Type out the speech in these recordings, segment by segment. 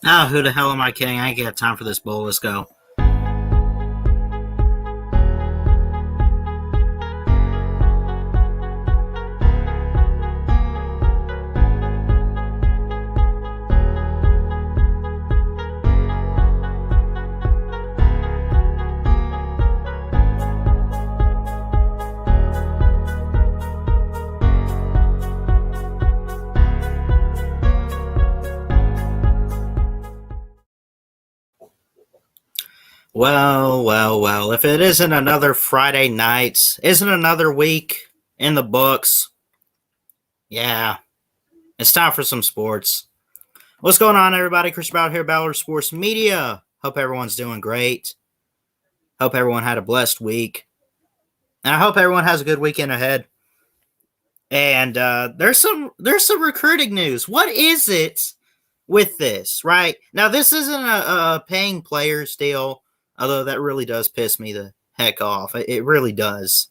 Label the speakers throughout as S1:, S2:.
S1: Oh, who the hell am I kidding? I ain't got time for this bull. Let's go. Well. If it isn't another Friday night, isn't another week in the books, yeah, it's time for some sports. What's going on, everybody? Chris Ballard here, Ballard Sports Media. Hope everyone's doing great. Hope everyone had a blessed week. And I hope everyone has a good weekend ahead. And there's some recruiting news. What is it with this, right? Now, this isn't a paying players deal, although that really does piss me the heck off. It really does.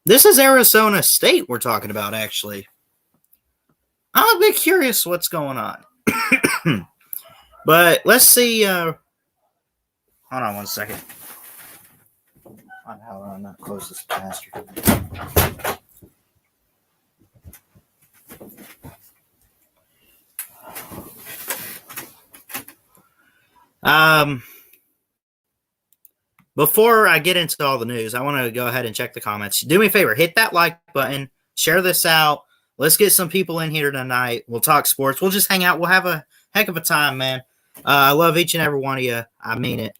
S1: This is Arizona State we're talking about, actually. I'm a bit curious what's going on. But let's see. Hold on one second. How do I not close this bastard? Before I get into all the news, I want to go ahead and check the comments. Do me a favor, hit that like button, share this out. Let's get some people in here tonight. We'll talk sports. We'll just hang out. We'll have a heck of a time, man. I love each and every one of you. I mean it.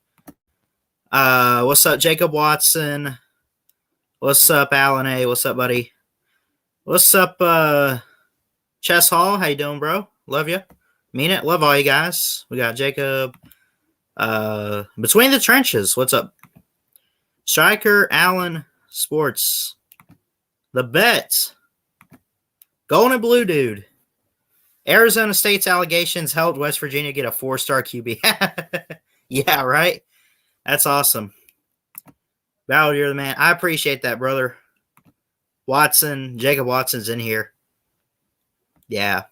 S1: What's up, Jacob Watson? What's up, Alan A? What's up, buddy? What's up, Chess Hall? How you doing, bro? Love you. Mean it. Love all you guys. We got Jacob. Between the trenches. What's up? Striker Allen Sports. The bet. Golden and Blue Dude. Arizona State's allegations helped West Virginia get a 4-star QB. Yeah, right? That's awesome. Ballard, you're the man. I appreciate that, brother. Watson, Jacob Watson's in here. Yeah.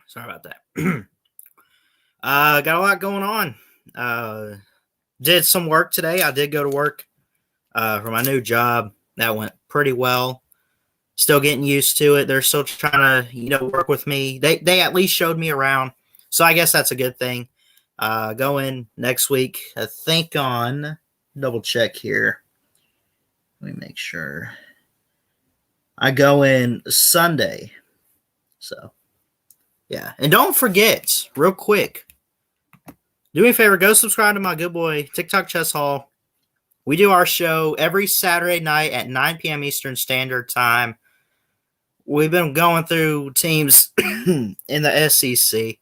S1: Sorry about that. Got a lot going on. Did some work today. I did go to work for my new job. That went pretty well. Still getting used to it. They're still trying to, work with me. They at least showed me around. So I guess that's a good thing. Go in next week, I think on, double check here. Let me make sure. I go in Sunday. So, yeah. And don't forget, real quick, do me a favor, go subscribe to my good boy, TikTok Chess Hall. We do our show every Saturday night at 9 p.m. Eastern Standard Time. We've been going through teams in the SEC.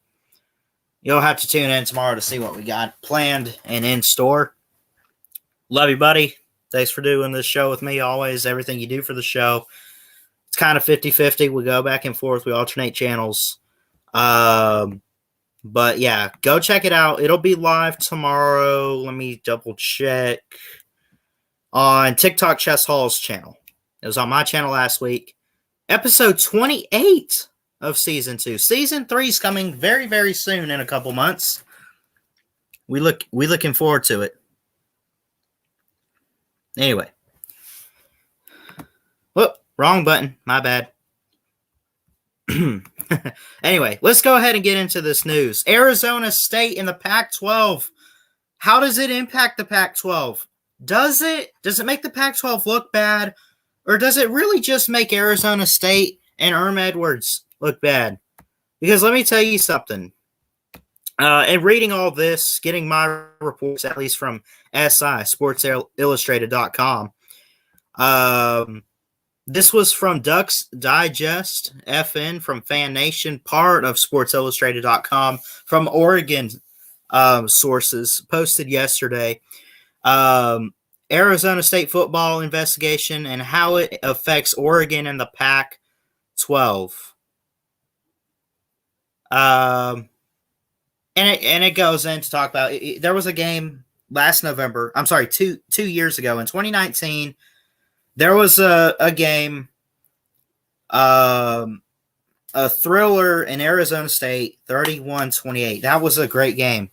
S1: You'll have to tune in tomorrow to see what we got planned and in store. Love you, buddy. Thanks for doing this show with me always. Everything you do for the show. It's kind of 50-50. We go back and forth. We alternate channels. But, yeah, go check it out. It'll be live tomorrow. Let me double check. On TikTok Chess Hall's channel. It was on my channel last week. Episode 28 of Season 2. Season 3 is coming very, very soon in a couple months. We looking forward to it. Anyway. Whoop, wrong button. My bad. Anyway, let's go ahead and get into this news. Arizona State in the Pac-12. How does it impact the Pac-12? Does it make the Pac-12 look bad? Or does it really just make Arizona State and Edwards look bad? Because let me tell you something. And reading all this, getting my reports, at least from SI, SportsIllustrated.com. This was from Ducks Digest FN from Fan Nation, part of SportsIllustrated.com, from Oregon sources, posted yesterday. Arizona State football investigation and how it affects Oregon and the Pac-12. And it goes in to talk about there was a game last November. I'm sorry, two years ago in 2019. There was a game Um, a thriller in Arizona State, 31-28. That was a great game,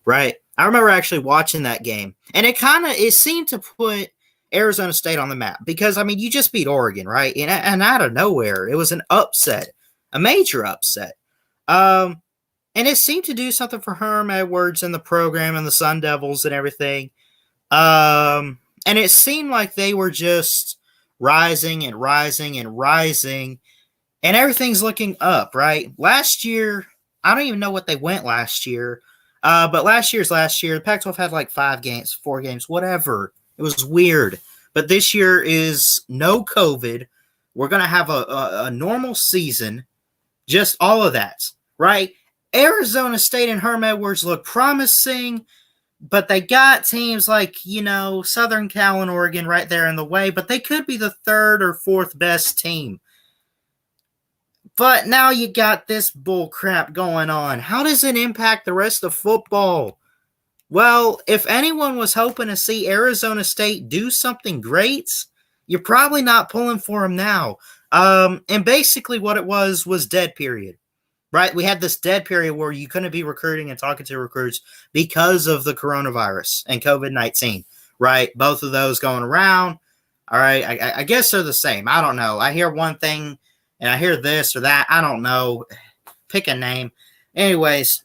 S1: right? I remember actually watching that game, and it seemed to put Arizona State on the map because, I mean, you just beat Oregon, right? And out of nowhere, it was an upset, a major upset. And it seemed to do something for Herm Edwards and the program and the Sun Devils and everything. And it seemed like they were just rising and rising and rising, and everything's looking up, right? Last year, I don't even know what they went last year, but last year. The Pac-12 had like 5 games, 4 games, whatever. It was weird. But this year is no COVID. We're going to have a normal season, just all of that, right? Arizona State and Herm Edwards look promising, but they got teams like, Southern Cal and Oregon right there in the way, but they could be the 3rd or 4th best team. But now you got this bull crap going on. How does it impact the rest of football? Well, if anyone was hoping to see Arizona State do something great, you're probably not pulling for them now. And basically what it was dead period, right? We had this dead period where you couldn't be recruiting and talking to recruits because of the coronavirus and COVID-19, right? Both of those going around. All right, I guess they're the same. I don't know. I hear one thing and I hear this or that. I don't know. Pick a name. Anyways,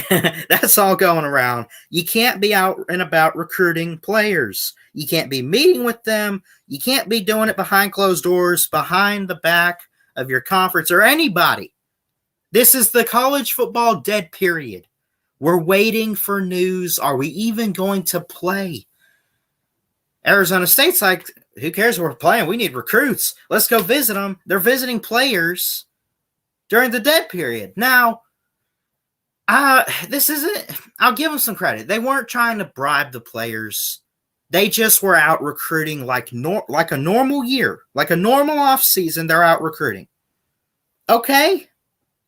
S1: that's all going around. You can't be out and about recruiting players. You can't be meeting with them. You can't be doing it behind closed doors, behind the back of your conference or anybody. This is the college football dead period. We're waiting for news. Are we even going to play? Arizona State's like, who cares what we're playing? We need recruits. Let's go visit them. They're visiting players during the dead period. Now, I'll give them some credit. They weren't trying to bribe the players. They just were out recruiting like a normal year, like a normal off season. They're out recruiting. Okay.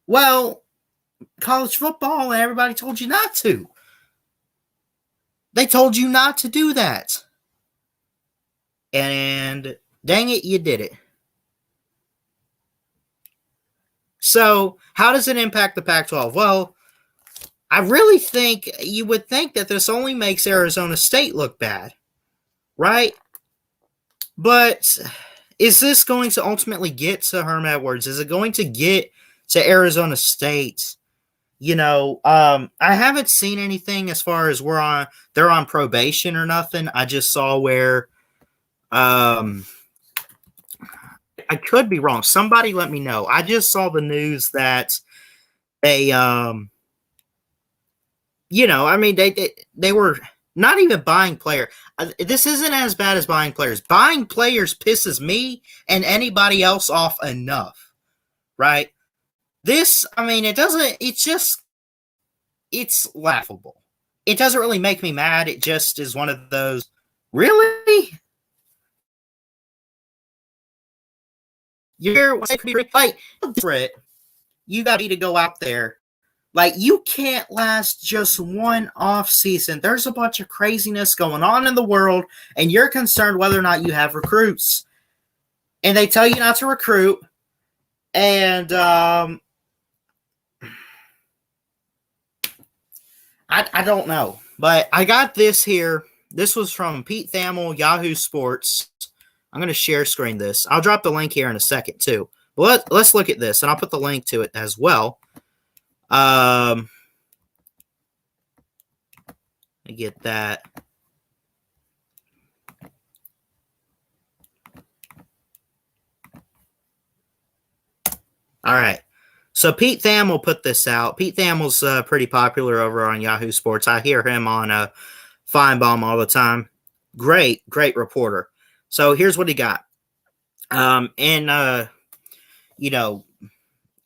S1: Well, college football and everybody told you not to. They told you not to do that. And dang it, you did it. So, how does it impact the Pac-12? Well, I really think you would think that this only makes Arizona State look bad, right? But is this going to ultimately get to Herm Edwards? Is it going to get to Arizona State? I haven't seen anything as far as they're on probation or nothing. I just saw where I could be wrong. Somebody let me know. I just saw the news that they they were not even buying player. This isn't as bad as buying players. Buying players pisses me and anybody else off enough, right? This, it's laughable. It doesn't really make me mad. It just is one of those, really? You got to go out there. Like, you can't last just one off season. There's a bunch of craziness going on in the world, and you're concerned whether or not you have recruits. And they tell you not to recruit. And I don't know. But I got this here. This was from Pete Thamel, Yahoo Sports. I'm going to share screen this. I'll drop the link here in a second, too. But let's look at this, and I'll put the link to it as well. Let me get that. All right. So Pete Thamel put this out. Pete Thamel's pretty popular over on Yahoo Sports. I hear him on Feinbaum all the time. Great reporter. So here's what he got. In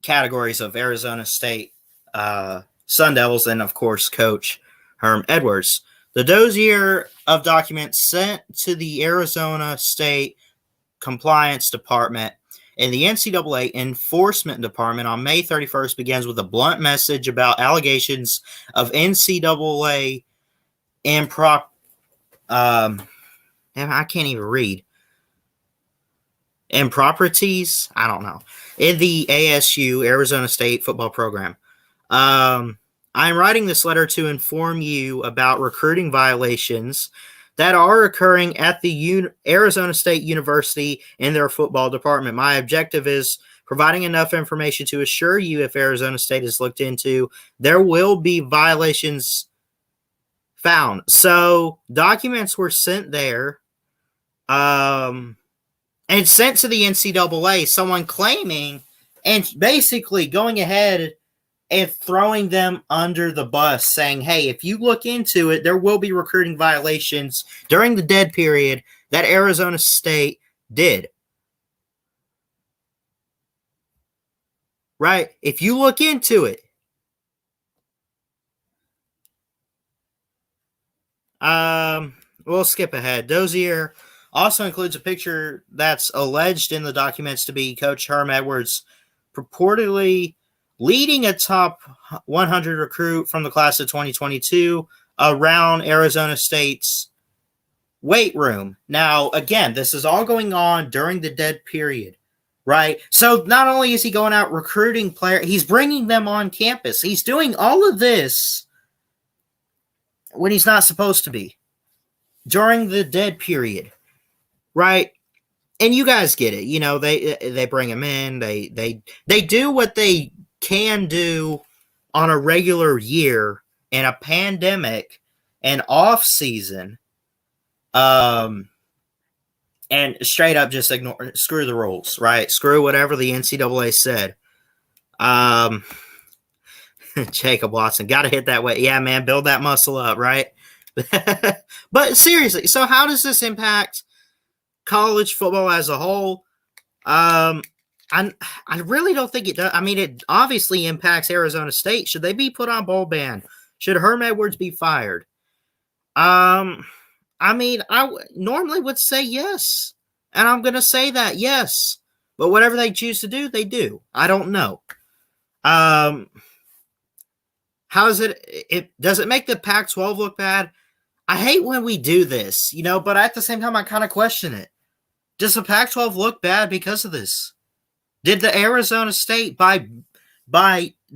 S1: categories of Arizona State Sun Devils and, of course, Coach Herm Edwards. The dossier of documents sent to the Arizona State Compliance Department and the NCAA Enforcement Department on May 31st begins with a blunt message about allegations of NCAA I can't even read. and properties. I don't know. In the ASU, Arizona State football program. Um, I'm writing this letter to inform you about recruiting violations that are occurring at the Arizona State University in their football department. My objective is providing enough information to assure you if Arizona State is looked into, there will be violations found. So documents were sent there, and sent to the NCAA, someone claiming and basically going ahead and throwing them under the bus, saying, hey, if you look into it, there will be recruiting violations during the dead period that Arizona State did. Right? If you look into it. We'll skip ahead. Dozier also includes a picture that's alleged in the documents to be Coach Herm Edwards purportedly leading a top 100 recruit from the class of 2022 around Arizona State's weight room. Now, again, this is all going on during the dead period, right? So not only is he going out recruiting players, he's bringing them on campus. He's doing all of this when he's not supposed to be during the dead period, right? And you guys get it. You know, they bring him in. They do what they can do on a regular year in a pandemic and off season, and straight up just screw the rules, right? Screw whatever the NCAA said. Jacob Watson, got to hit that way. Yeah, man, build that muscle up, right? But seriously, so how does this impact college football as a whole? I really don't think it does. I mean, it obviously impacts Arizona State. Should they be put on bowl ban? Should Herm Edwards be fired? I mean, normally would say yes, and I'm going to say that yes. But whatever they choose to do, they do. I don't know. How does does it make the Pac-12 look bad? I hate when we do this, you know, but at the same time, I kind of question it. Does the Pac-12 look bad because of this? Did the Arizona State by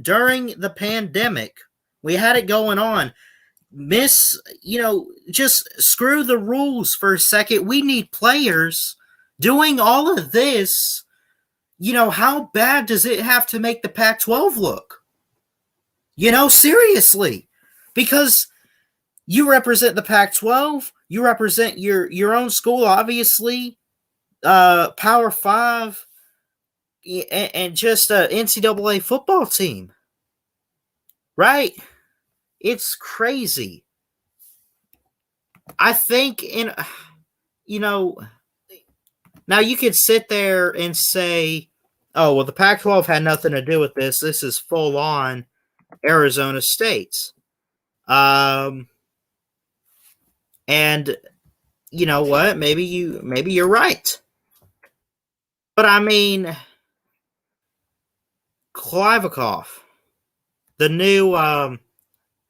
S1: during the pandemic, we had it going on, just screw the rules for a second. We need players doing all of this. You know, how bad does it have to make the Pac-12 look? You know, seriously, because you represent the Pac-12, you represent your own school, obviously, Power 5, and just an NCAA football team, right? It's crazy. I think now you could sit there and say, oh, well, the Pac-12 had nothing to do with this. This is full on Arizona State's. And you know what? Maybe you're right. But I mean, Kliavkoff, the new, or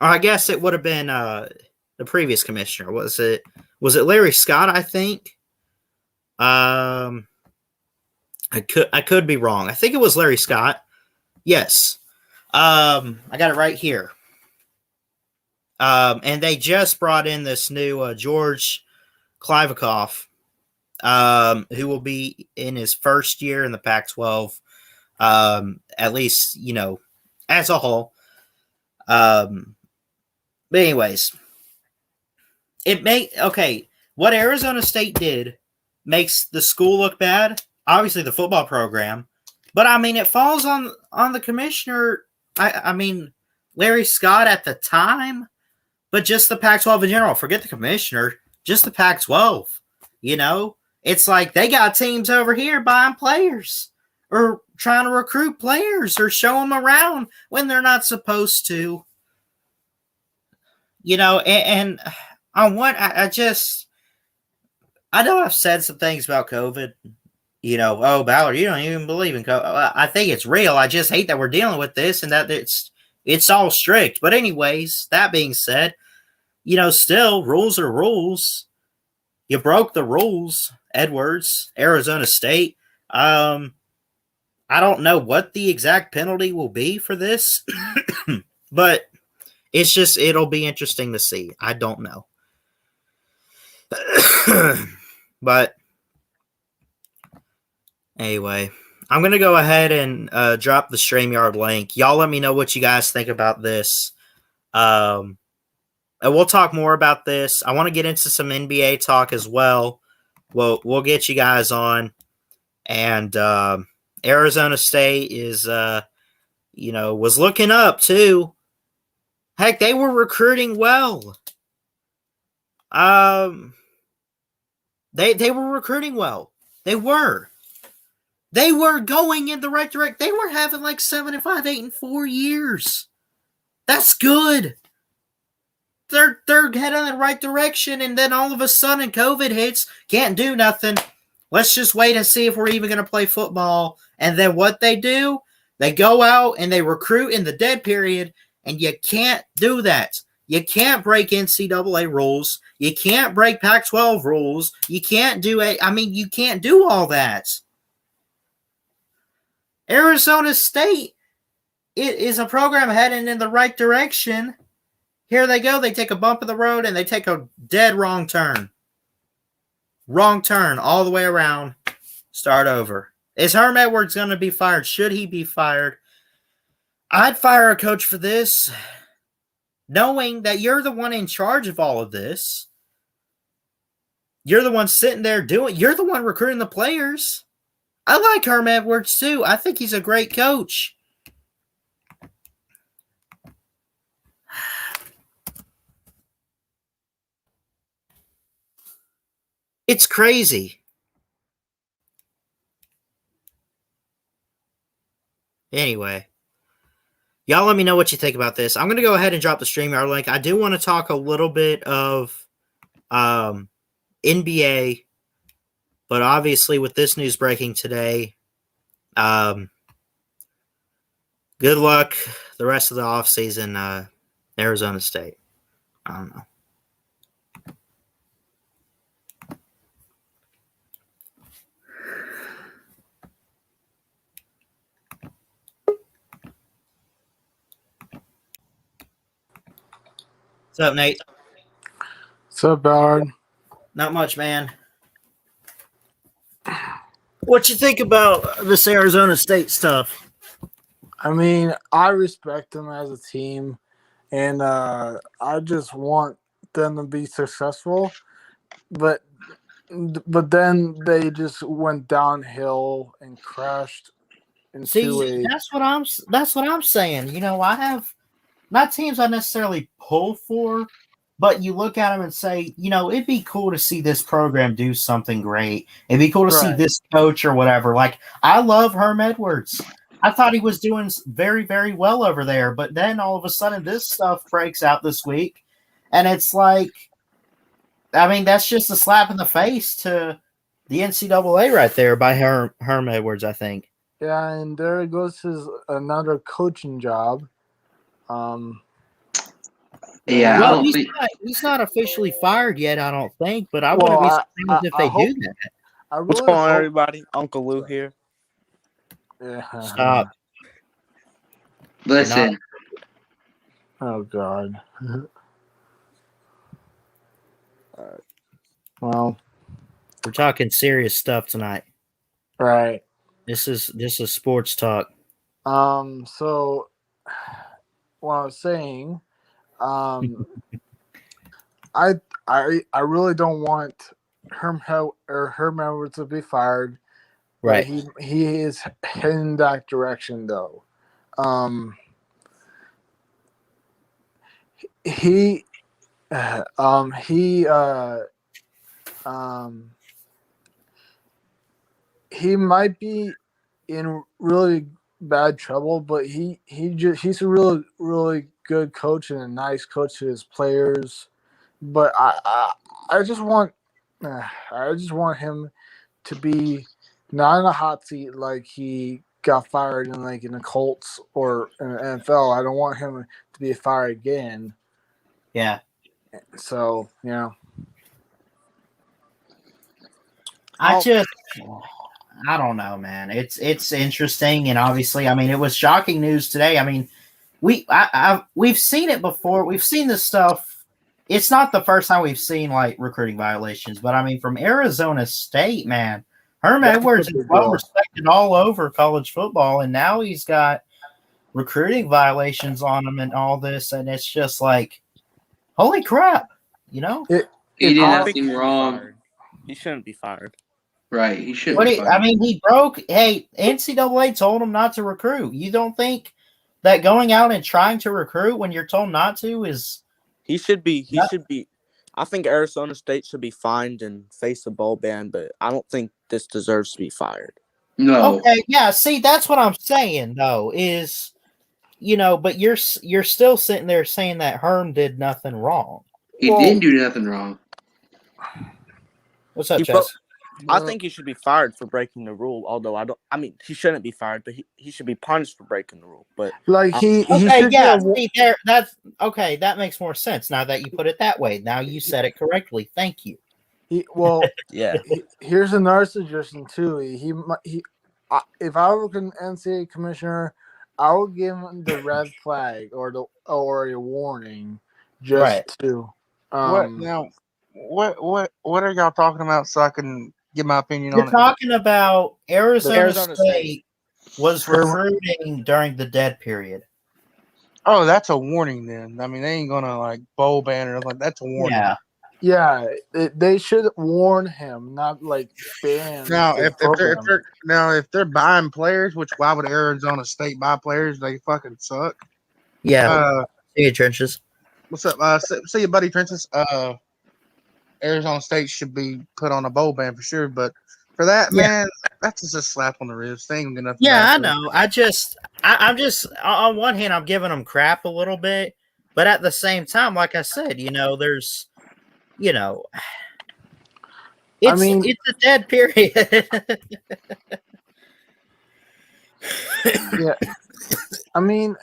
S1: I guess it would have been the previous commissioner. Was it Larry Scott? I think. I could be wrong. I think it was Larry Scott. Yes. I got it right here. And they just brought in this new George Kliavkoff, who will be in his first year in the Pac-12, at least, you know, as a whole. But anyways, what Arizona State did makes the school look bad. Obviously, the football program, but I mean, it falls on the commissioner. I mean, Larry Scott at the time, but just the Pac-12 in general. Forget the commissioner, just the Pac-12. You know, it's like they got teams over here buying players or trying to recruit players or show them around when they're not supposed to. You know, and on what I know I've said some things about COVID. You know, oh, Ballard, you don't even believe in COVID. I think it's real. I just hate that we're dealing with this and that it's all strict. But anyways, that being said, you know, still, rules are rules. You broke the rules, Edwards, Arizona State. I don't know what the exact penalty will be for this, but it'll be interesting to see. I don't know. But anyway, I'm going to go ahead and drop the StreamYard link. Y'all let me know what you guys think about this. And we'll talk more about this. I want to get into some NBA talk as well. We'll get you guys on. And Arizona State is, was looking up too. Heck, they were recruiting well. They were recruiting well. They were going in the right direction. They were having like 7-5, 8-4 years. That's good. They're heading in the right direction, and then all of a sudden COVID hits. Can't do nothing. Let's just wait and see if we're even going to play football. And then what they do, they go out and they recruit in the dead period, and you can't do that. You can't break NCAA rules. You can't break Pac-12 rules. You can't do it. I mean, you can't do all that. Arizona State is a program heading in the right direction. Here they go. They take a bump in the road, and they take a dead wrong turn. Wrong turn all the way around. Start over. Is Herm Edwards going to be fired? Should he be fired? I'd fire a coach for this, knowing that you're the one in charge of all of this. You're the one sitting there you're the one recruiting the players. I like Herm Edwards too. I think he's a great coach. It's crazy. Anyway, y'all let me know what you think about this. I'm going to go ahead and drop the StreamYard link. I do want to talk a little bit of NBA, but obviously with this news breaking today, good luck the rest of the offseason, Arizona State. I don't know. What's up, Nate?
S2: What's up, Ballard?
S1: Not much, man. What you think about this Arizona State stuff?
S2: I mean, I respect them as a team, and I just want them to be successful. But then they just went downhill and crashed into
S1: that's what I'm saying. You know, I have not teams I necessarily pull for, but you look at them and say, you know, it'd be cool to see this program do something great. It'd be cool to see this coach or whatever. Like, I love Herm Edwards. I thought he was doing very, very well over there, but then all of a sudden this stuff breaks out this week, and it's like, I mean, that's just a slap in the face to the NCAA right there by Herm Edwards, I think.
S2: Yeah, and there goes another coaching job.
S3: Yeah,
S1: well, he's not officially fired yet, I don't think, but I wouldn't be surprised if they do that.
S4: What's going on, everybody? Uncle Lou here.
S2: Yeah.
S1: Stop.
S3: Listen.
S2: Oh, God. Well,
S1: we're talking serious stuff tonight.
S2: Right.
S1: This is sports talk.
S2: So what I was saying, I really don't want Herm Edwards to be fired.
S1: Right.
S2: He is heading that direction though. He might be in really bad trouble, but he's a really good coach and a nice coach to his players. But I just want him to be not in a hot seat like he got fired in the Colts or in the NFL. I don't want him to be fired again.
S1: Yeah.
S2: So, yeah.
S1: I I don't know, man. It's interesting, and obviously, I mean, it was shocking news today. I mean, we've seen it before. We've seen this stuff. It's not the first time we've seen like recruiting violations, but I mean, from Arizona State, man, Herm
S2: That's
S1: Edwards
S2: a
S1: is
S2: big
S1: well
S2: deal.
S1: respected all over college football, and now he's got recruiting violations on him and all this, and it's just like, holy crap, you know?
S2: It,
S3: He
S2: if
S3: did
S2: I,
S3: nothing wrong.
S4: He shouldn't be fired.
S3: Right. He shouldn't
S1: What
S3: be
S1: I
S3: fired.
S1: mean, he broke. Hey, NCAA told him not to recruit. You don't think that going out and trying to recruit when you're told not to is
S4: He should be. He
S1: Yeah.
S4: should be. I think Arizona State should be fined and face a bowl ban, but I don't think this deserves to be fired.
S3: No.
S1: okay? Yeah, see, that's what I'm saying though. Is but you're still sitting there saying that Herm did nothing wrong.
S3: He didn't do nothing wrong.
S1: What's up,
S4: He broke.
S1: Chess?
S4: I think he should be fired for breaking the rule. Although I don't. I mean, he shouldn't be fired, but he should be punished for breaking the rule. But
S2: like he
S1: Okay,
S2: should
S1: yeah,
S2: get a,
S1: see there. That's okay. That makes more sense now that you put it that way. Now you said it correctly. Thank you.
S4: yeah,
S2: here's another suggestion too. If I were an NCAA commissioner, I would give him the red flag or a warning, just
S1: Right.
S2: to.
S5: What now? What are y'all talking about? So I can give my opinion
S1: You're
S5: on it.
S1: talking about Arizona,
S4: Arizona
S1: State was
S2: Herm-
S1: recruiting during the dead period.
S5: Oh, that's a warning then. I mean, they ain't gonna like bowl ban or like that's a warning.
S1: Yeah.
S2: Yeah, they should warn him, not like ban.
S5: Now,
S2: his
S5: if they're
S2: program.
S5: if they're buying players, which why would Arizona State buy players? They fucking suck.
S1: Yeah. See you, trenches.
S5: What's up? See you, buddy, Princess. Arizona State should be put on a bowl ban for sure, but for that,
S1: Yeah.
S5: man, that's just a slap on the wrist. They ain't gonna get nothing
S1: Yeah,
S5: back
S1: I
S5: for it.
S1: know. I'm just on one hand, I'm giving them crap a little bit, but at the same time, like I said, there's, it's a dead period.
S2: Yeah, I mean,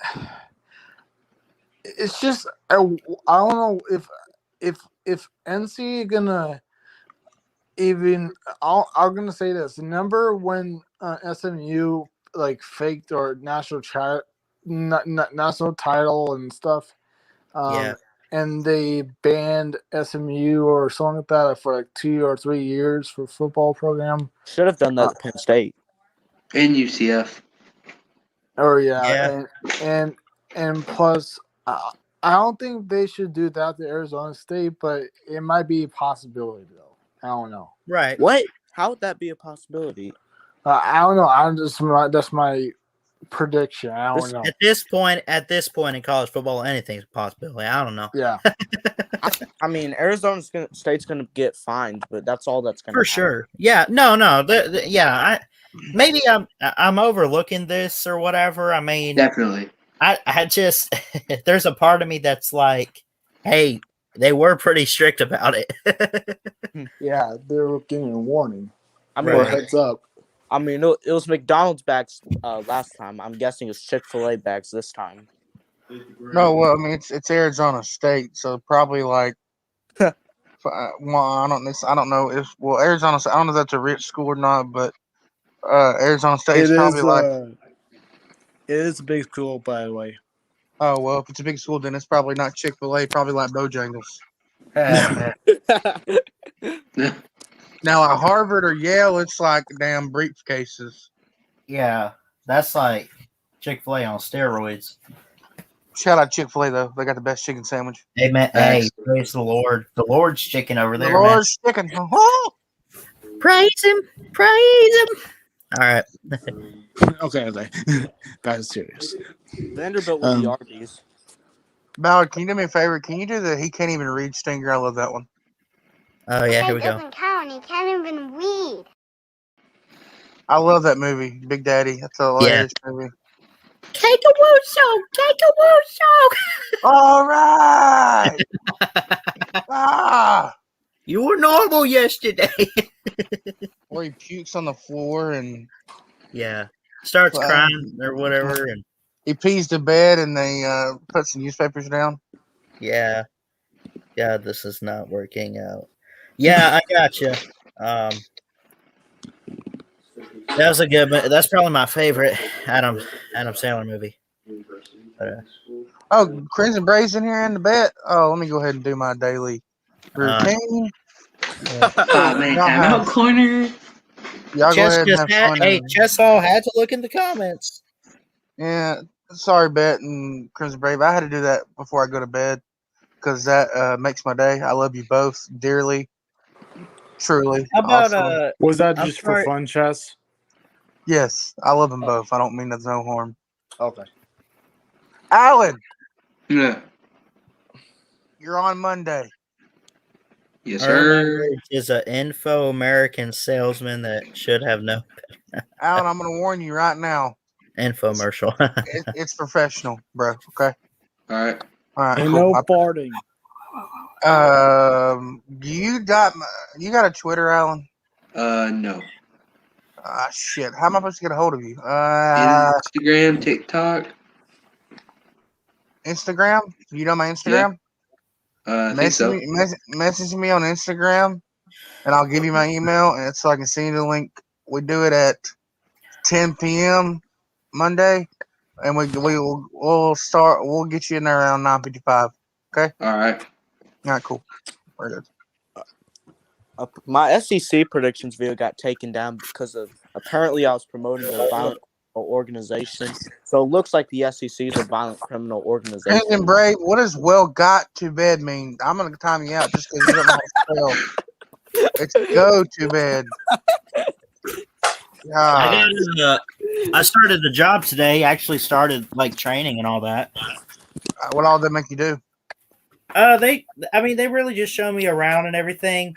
S2: it's just I don't know if NC gonna even. I'm gonna say this. Remember when SMU like faked or national title and stuff,
S1: Yeah.
S2: and they banned SMU or something like that for like 2 or 3 years for football program.
S4: should have done that at Penn State.
S3: In UCF.
S2: Or
S1: Yeah.
S2: and plus, I don't think they should do that to Arizona State, but it might be a possibility though. I don't know.
S1: Right.
S4: What? How would that be a possibility?
S2: I don't know. That's my prediction. I don't know.
S1: At this point in college football, anything's a possibility. I don't know.
S2: Yeah,
S4: I mean, Arizona State's gonna get fined, but that's all that's gonna
S1: For
S4: happen.
S1: sure. Yeah. No. Yeah. Maybe I'm overlooking this or whatever. I mean,
S3: Definitely.
S1: I just there's a part of me that's like, hey, they were pretty strict about it.
S2: yeah. They were giving a warning
S4: I
S2: or
S4: mean,
S2: a
S1: Right.
S2: heads up.
S4: I mean, it was McDonald's bags last time. I'm guessing it's Chick-fil-A bags this time.
S5: No, well, I mean it's Arizona State, so probably like. Well, I don't know if Arizona. I don't know if that's a rich school or not, but Arizona State is probably like.
S2: It is a big school, by the way.
S5: Oh well, if it's a big school, then it's probably not Chick-fil-A. Probably like Bojangles. Now at Harvard or Yale, it's like damn briefcases.
S1: Yeah, that's like Chick-fil-A on steroids.
S5: Shout out Chick-fil-A though; they got the best chicken sandwich.
S1: Hey, man, hey, praise the Lord. The Lord's chicken over
S5: The
S1: there, man.
S5: Lord's chicken.
S1: Praise him. Praise him. All right.
S2: Okay. That's serious.
S4: Vanderbilt will be Arby's.
S5: Ballard, can you do me a favor? Can you do the He Can't Even Read Stinger? I love that one.
S1: Oh yeah, here we go.
S6: Doesn't count. He can't even read.
S5: I love that movie, Big Daddy. That's a hilarious movie.
S1: Take a woo show. Take a woo show.
S5: All right.
S1: You were normal yesterday.
S5: Where he pukes on the floor and
S1: Yeah. Starts crying or whatever, and
S5: he pees to bed and they put some newspapers down.
S1: yeah. God, this is not working out. Yeah, I gotcha. That was a good. That's probably my favorite Adam Sandler movie. But,
S5: Oh, Crimson Braves in here in the bet. Oh, let me go ahead and do my daily routine.
S3: Oh man,
S5: Y'all
S3: timeout
S5: have-
S3: corner.
S5: Y'all go
S1: Chess
S5: ahead and
S1: just
S5: have
S1: had.
S5: fun.
S1: Hey, Chess all had to look in the comments.
S5: Yeah, sorry, Bet and Crimson Brave. I had to do that before I go to bed because that makes my day. I love you both dearly, truly.
S1: How about
S5: also.
S2: Was that
S1: I'm
S2: just for
S1: sorry.
S2: fun, Chess?
S5: Yes, I love them both. I don't mean there's no harm.
S2: Okay.
S5: Alan,
S3: Yeah.
S5: you're on Monday.
S3: Yes,
S1: Herman
S3: sir.
S1: Rich is an info American salesman that should have no
S5: Alan, I'm gonna warn you right now.
S1: infomercial.
S5: It's professional, bro. Okay.
S3: All right.
S5: All right.
S2: And
S5: Cool.
S2: no farting.
S5: You got a Twitter, Alan?
S3: No.
S5: Ah, shit. How am I supposed to get a hold of you?
S3: Instagram, TikTok.
S5: Instagram. You know my Instagram.
S3: I think so.
S5: Message me on Instagram, and I'll give you my email, and so I can send you the link. We do it at 10 p.m. Monday, and we'll start. We'll get you in there around 9:55. Okay.
S3: All right.
S5: All right. Cool. Very good.
S4: My SEC predictions video got taken down because of apparently I was promoting a violent organization. So it looks like the SEC is a violent criminal organization.
S5: Crimson Brave, what does well got to bed mean? I'm gonna time you out just because you don't know how to spell. It's go to bed. God.
S1: I started the job today. Actually started like training and all that.
S5: What all did that make you do?
S1: They really just show me around and everything.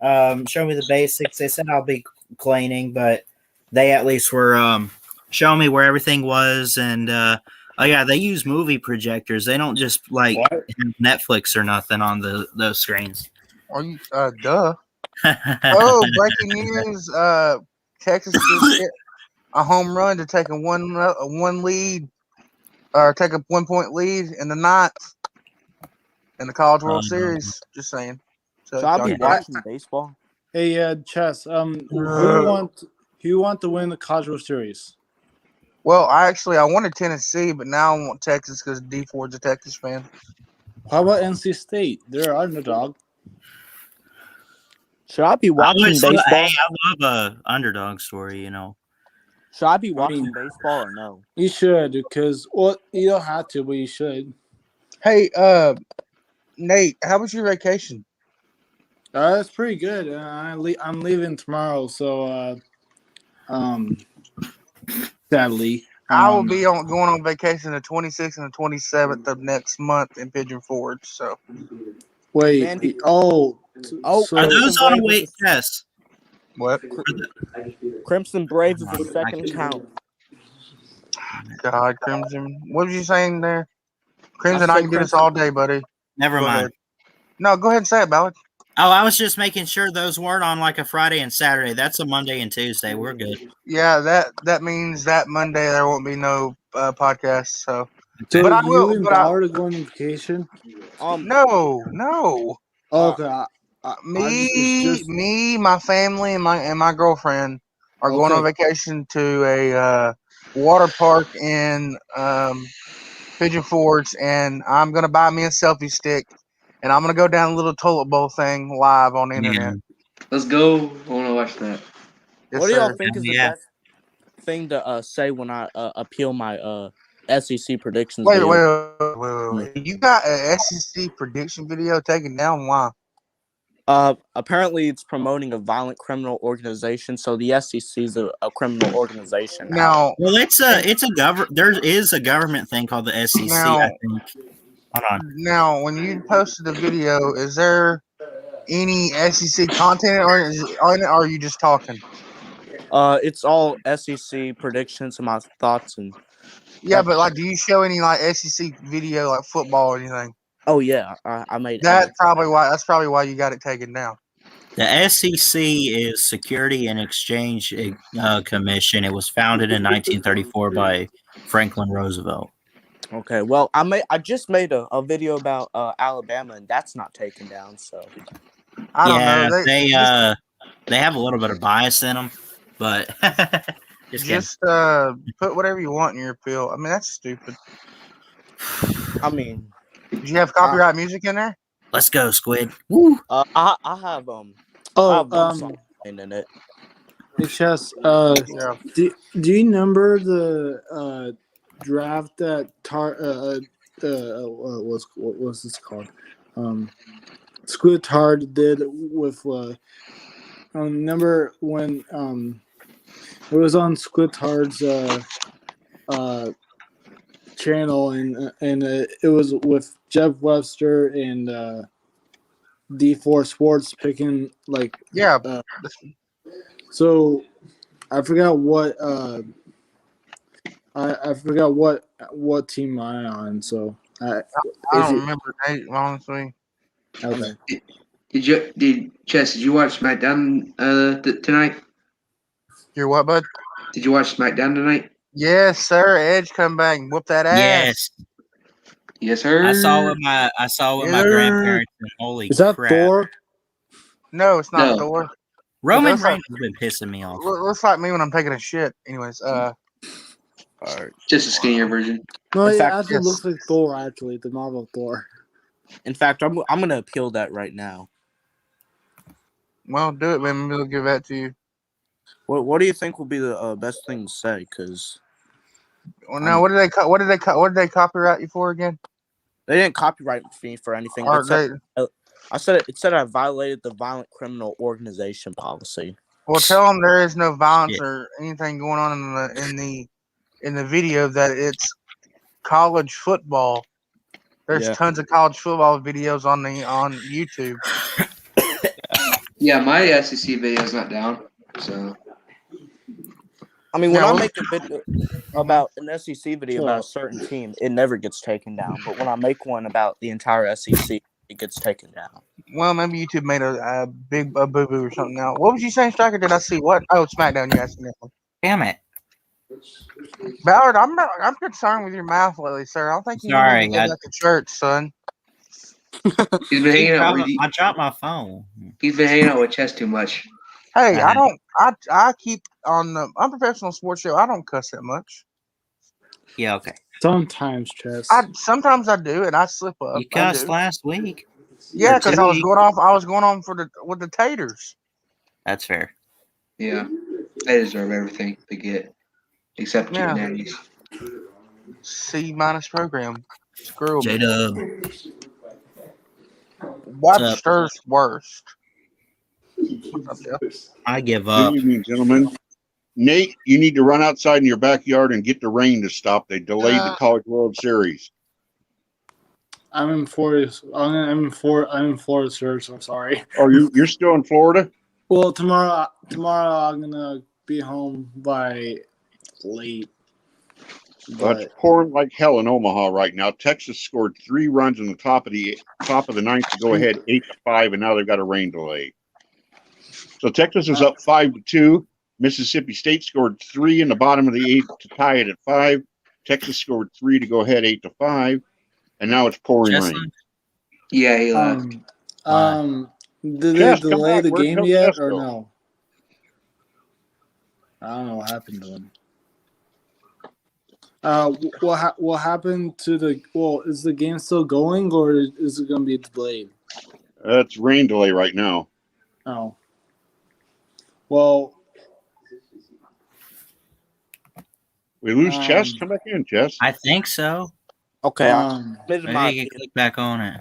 S1: Show me the basics. They said I'll be cleaning, but they at least were showing me where everything was. And oh yeah, they use movie projectors. They don't just like have Netflix or nothing on those screens.
S5: Are you duh? Oh, breaking news! Texas just hit a home run to take a one lead, or take a 1 point lead in the ninth in the College World Series. Just saying. So
S4: Should I be
S5: y'all-
S4: watching baseball?
S2: Hey, Chess. Who you want to win the College World Series?
S5: Well, I wanted Tennessee, but now I want Texas because D4's a Texas fan.
S2: How about NC State? They're underdog.
S4: Should I be watching baseball?
S1: Hey, I love a underdog story. You know.
S4: Should I be watching baseball or no?
S2: You should, because you don't have to, but you should.
S5: Hey, Nate, how was your vacation?
S2: That's pretty good. I'm leaving tomorrow, so sadly,
S5: I will be going on vacation the 26th and the 27th of next month in Pigeon Forge. So
S2: wait.
S4: Mandy.
S2: So
S1: Are those on a
S4: Brave
S1: wait
S4: is
S1: test?
S5: what?
S4: Crimson Brave is the second count.
S5: God, Crimson. What was you saying there? Crimson,
S4: I
S5: I
S4: said
S5: can do this
S4: Crimson-
S5: all day, buddy.
S1: Never
S5: Go
S1: mind.
S5: ahead. No, go ahead and say it, Ballard.
S1: Oh, I was just making sure those weren't on like a Friday and Saturday. That's a Monday and Tuesday. We're good.
S5: Yeah, that means that Monday there won't be no podcast. So,
S2: So
S5: but I
S2: you
S5: will.
S2: and
S5: But I,
S2: Ballard are going on vacation?
S5: no.
S2: Okay.
S5: Me, my family, and my girlfriend are going on vacation to a water park in Pigeon Forge, and I'm gonna buy me a selfie stick, and I'm gonna go down a little toilet bowl thing live on the internet.
S3: Let's go. I want to watch that.
S5: Yes,
S4: What do y'all
S5: sir.
S4: think is the best thing to say when I appeal my SEC predictions
S5: Wait.
S4: video?
S5: You got an SEC prediction video taken down? Why?
S4: Apparently it's promoting a violent criminal organization, so the SEC is a criminal organization now.
S5: Now,
S1: Well, it's a government. There is a government thing called the SEC.
S5: Now-
S1: I think. Hold on.
S5: now, when you posted the video, is there any SEC content on it, or are you just talking?
S4: It's all SEC predictions and my thoughts and
S5: Yeah, but like, do you show any like SEC video, like football or anything?
S4: oh yeah, I made
S5: That's
S4: edits.
S5: probably why you got it taken down.
S1: The SEC is Security and Exchange Commission. It was founded in 1934 by Franklin Roosevelt.
S4: Okay, well I just made a video about Alabama and that's not taken down, so
S5: I don't know.
S1: They have a little bit of bias in them. But just kidding.
S5: Just put whatever you want in your appeal. I mean, that's stupid.
S4: I mean,
S5: Did you have copyright music in there?
S1: Let's go, Squid. Woo!
S4: I have I have one song in it.
S2: Hey Chess,
S5: Yeah.
S2: do you remember the draft that what's this called? Squid Tard did with remember when it was on Squid Tard's channel and it was with Jeff Webster and D4 Sports picking like
S5: Yeah.
S2: so I forgot what I forgot what team I'm on. So
S5: I don't remember the date, honestly.
S2: Okay.
S3: Did you watch SmackDown tonight?
S5: You're what, bud?
S3: Did you watch SmackDown tonight?
S5: Yes, sir. Edge come back and whoop that ass.
S1: Yes.
S3: Yes, sir.
S1: I saw with my grandparents, and holy
S2: Is that
S1: crap.
S2: Thor?
S5: No, it's not
S3: No.
S5: Thor.
S1: Roman
S5: Looks like-
S1: Reigns has been pissing me off.
S5: Looks like me when I'm taking a shit. Anyways,
S3: Just a skinnier version.
S2: No,
S4: In
S2: it
S4: fact,
S2: actually
S5: yes.
S2: looks like Thor. Actually, the Marvel Thor.
S4: In fact, I'm gonna appeal that right now.
S5: well, do it, man. Maybe they'll give that to you.
S4: What do you think will be the best thing to say? Because
S5: Well, now, what did they copyright you for again?
S4: they didn't copyright me for anything.
S5: Or
S4: Except it said I violated the violent criminal organization policy.
S5: well, tell them there is no violence
S1: Shit.
S5: or anything going on in the video. That it's college football. There's
S4: Yeah.
S5: tons of college football videos on YouTube.
S3: Yeah, my SEC video is not down. So
S4: I mean, when
S5: Now,
S4: I
S5: what-
S4: make a video about an SEC video about a certain team, it never gets taken down. But when I make one about the entire SEC, it gets taken down.
S5: Well, maybe YouTube made a big boo boo or something. Now, what was you saying, Striker? Did I see what? Oh, SmackDown. You asking that one.
S1: Damn it.
S5: Ballard, I'm concerned with your mouth lately, sir. I don't think you
S1: Sorry,
S5: need to go back to church, son.
S3: he's been hanging out with
S1: I dropped my phone.
S3: he's been hanging out with Chess too much.
S5: Hey, I keep on the unprofessional sports show. I don't cuss that much.
S1: Yeah, okay.
S2: Sometimes, Chess.
S5: Sometimes I do, and I slip up.
S1: You cussed last week.
S5: Yeah,
S1: or
S5: because
S1: 2
S5: I was
S1: weeks.
S5: going off. I was going on with the taters.
S1: That's fair.
S3: Yeah, they deserve everything they get, except
S5: Yeah.
S3: nannies.
S5: C- program. Screw 'em.
S1: J-Dub.
S5: Webster's worst. What's up, Jeff?
S1: I give
S7: Good
S1: up.
S7: evening, gentlemen. Nate, you need to run outside in your backyard and get the rain to stop. They delayed the College World Series.
S2: I'm in Florida. I'm in Florida, sir. So I'm sorry.
S7: Oh, you're still in Florida?
S2: Well, tomorrow I'm gonna be home by late.
S7: Well, it's pouring like hell in Omaha right now. Texas scored 3 runs in the top of the ninth to go ahead 8-5, and now they've got a rain delay. So Texas is up 5-2. Mississippi State scored 3 in the bottom of the 8th to tie it at 5. Texas scored 3 to go ahead 8-5, and now it's pouring rain.
S1: Jesselyn?
S3: Yeah, he left.
S2: Did they
S7: Jess, come
S2: delay
S7: back.
S2: the
S7: Where'd
S2: game
S7: Coach
S2: yet
S7: Jess
S2: or
S7: go?
S2: no? I don't know what happened to him. What happened to the? Well, is the game still going or is it going to be delayed?
S7: It's rain delay right now.
S2: Oh. Well,
S7: We lose Chess. Come back in, Chess.
S1: I think so.
S4: Okay,
S1: Maybe you can click back on it.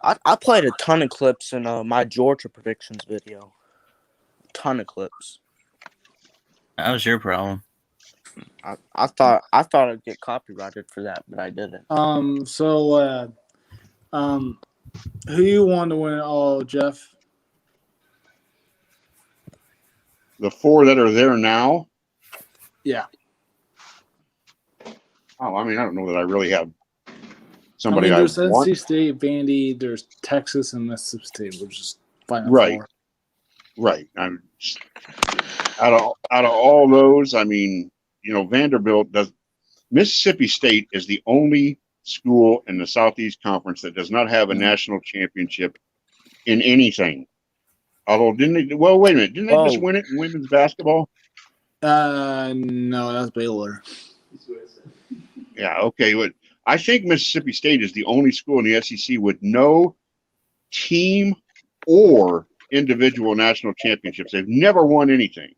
S4: I played a ton of clips in my Georgia predictions video. A ton of clips.
S1: That was your problem.
S4: I thought I'd get copyrighted for that, but I didn't.
S2: Who you want to win it all, Jeff?
S7: The 4 that are there now.
S2: Yeah.
S7: Oh, I mean, I don't know that I really have somebody I
S2: there's
S7: want.
S2: NC State, Vandy, there's Texas, and Mississippi State, which is Final
S7: Right.
S2: Four.
S7: Right. I'm just, out of all those, I mean, Vanderbilt does. Mississippi State is the only school in the Southeast Conference that does not have a national championship in anything. Although didn't they? Well, wait a minute. Didn't they just
S4: Oh.
S7: win it in women's basketball?
S2: No, that's Baylor.
S7: Yeah. Okay. But I think Mississippi State is the only school in the SEC with no team or individual national championships. They've never won anything.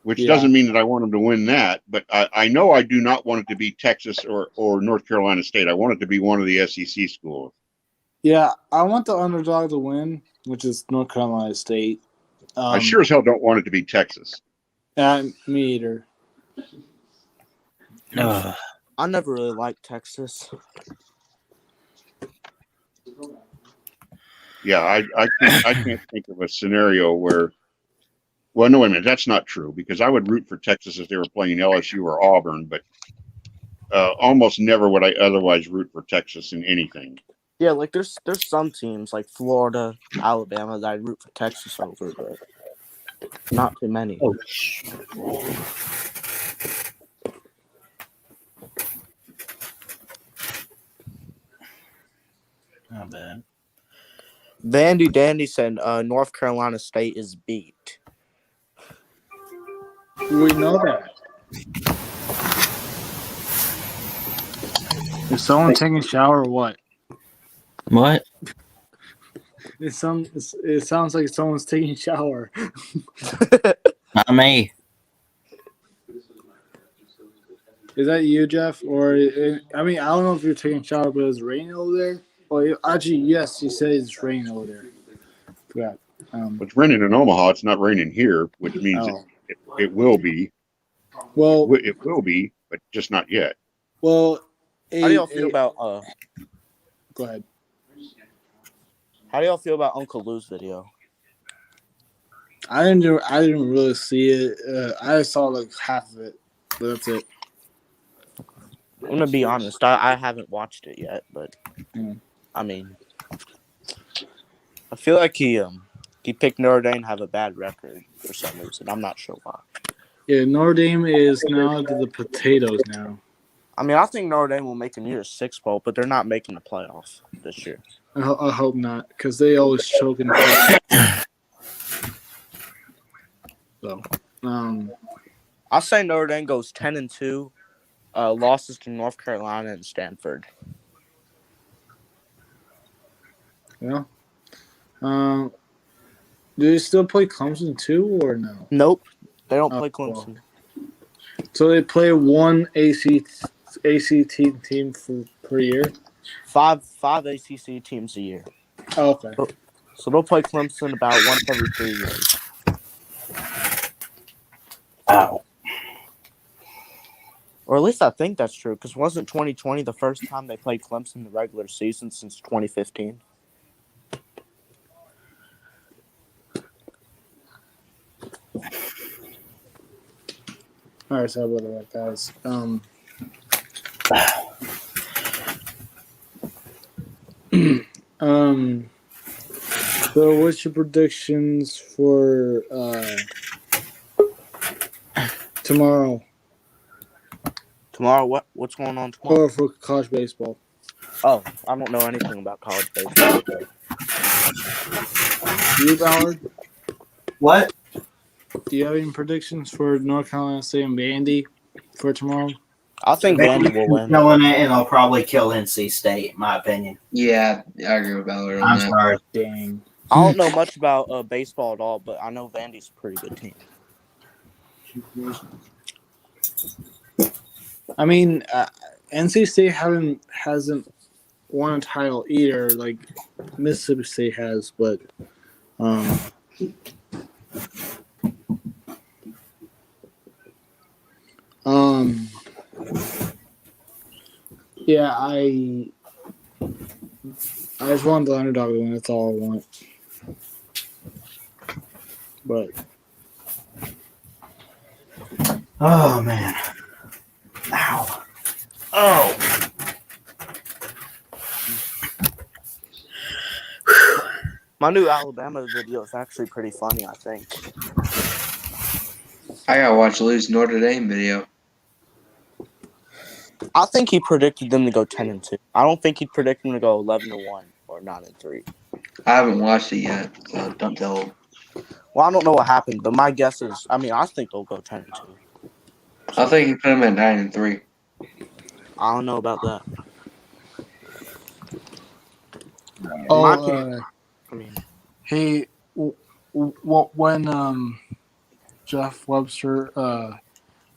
S7: Which doesn't mean that I want them to win that, but I know I do not want it to be Texas or North Carolina State. I want it to be one of the SEC schools.
S2: Yeah, I want the underdog to win, which is North Carolina State.
S7: I sure as hell don't want it to be Texas.
S2: Me either.
S4: I never really liked Texas.
S7: Yeah, I can't think of a scenario where. Well, no, wait a minute. That's not true because I would root for Texas if they were playing LSU or Auburn, but almost never would I otherwise root for Texas in anything.
S4: Yeah, like there's some teams like Florida, Alabama that I root for Texas over, but not too many.
S1: Oh. Not bad.
S4: Vandy Dandy said North Carolina State is beat.
S2: We know that. Is someone taking a shower or what?
S1: What?
S2: It sounds like someone's taking a shower.
S1: Not me.
S2: Is that you, Jeff? Or I mean, I don't know if you're taking a shower, but it's raining over there. Well, actually, yes, you said it's raining over there. Yeah.
S7: It's raining in Omaha. It's not raining here, which means it will be.
S2: Well,
S7: it will be, but just not yet.
S2: Well,
S4: how do y'all feel about?
S2: Go ahead.
S4: How do y'all feel about Uncle Lou's video?
S2: I didn't really see it. I saw like half of it, but that's it.
S4: I'm gonna be honest. I haven't watched it yet, but I mean, I feel like he picked Notre Dame to have a bad record for some reason. I'm not sure why.
S2: Yeah, Notre Dame is now to the potatoes now.
S4: I mean, I think Notre Dame will make a New Year's Six bowl, but they're not making the playoffs this year.
S2: I hope not, because they always choke in the playoffs. So,
S4: I'll say Notre Dame goes 10-2, losses to North Carolina and Stanford.
S2: Yeah. Do they still play Clemson too, or no?
S4: Nope, they don't play Clemson.
S2: Well. So they play one ACT team per year.
S4: Five ACC teams a year.
S2: Oh, okay.
S4: So they'll play Clemson about once every 3 years.
S1: Wow.
S4: Or at least I think that's true, because wasn't 2020 the first time they played Clemson in the regular season since 2015?
S2: All right, so about that, guys. So what's your predictions for tomorrow?
S4: Tomorrow, what's going on tomorrow?
S2: Or for college baseball?
S4: Oh, I don't know anything about college baseball.
S2: You, Ballard?
S1: What?
S2: Do you have any predictions for North Carolina State and Vandy for tomorrow?
S4: I think Vandy will win.
S1: Killing it, and they'll probably kill NC State, in my opinion.
S3: Yeah, I agree with Ballard on
S1: I'm
S3: that.
S1: sorry.
S2: Dang.
S4: I don't know much about baseball at all, but I know Vandy's a pretty good team.
S2: I mean, NC State hasn't won a title either, like Mississippi State has, but yeah, I just want the underdog to win. That's all I want. But
S1: Oh, man. Ow. Oh.
S4: My new Alabama video is actually pretty funny, I think.
S3: I gotta watch Lou's Notre Dame video.
S4: I think he predicted them to go 10-2. I don't think he predicted them to go 11-1 or 9-3.
S3: I haven't watched it yet, so don't tell.
S4: Well, I don't know what happened, but my guess is, I think they'll go 10-2.
S3: I think he put him at 9-3.
S4: I don't know about that.
S2: Oh,
S4: I mean,
S2: hey, when Jeff Webster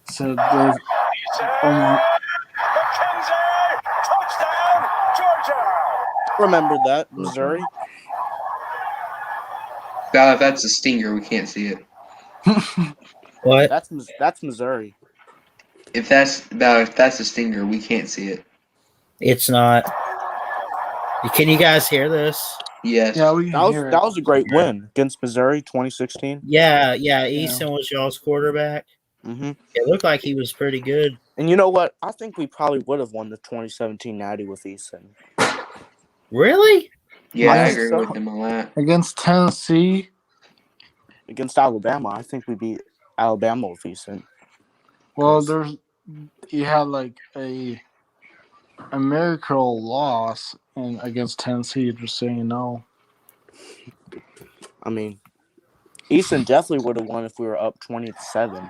S2: said there's Omaha.
S4: remember that Missouri.
S3: God, if that's a stinger, we can't see it.
S1: What?
S4: That's Missouri.
S3: If that's a stinger, we can't see it.
S1: It's not. Can you guys hear this?
S3: Yes.
S2: Yeah, we can hear it.
S4: That was a great win against Missouri, 2016.
S1: Yeah. Easton was y'all's quarterback.
S4: Mm-hmm.
S1: It looked like he was pretty good.
S4: And you know what? I think we probably would have won the 2017 Natty with Easton.
S1: Really?
S3: Yeah, I agree with him on that.
S2: Against Tennessee.
S4: Against Alabama, I think we beat Alabama with Easton.
S2: Well, you had like a miracle loss against Tennessee. Just so you know.
S4: I mean, Easton definitely would have won if we were up 20-7.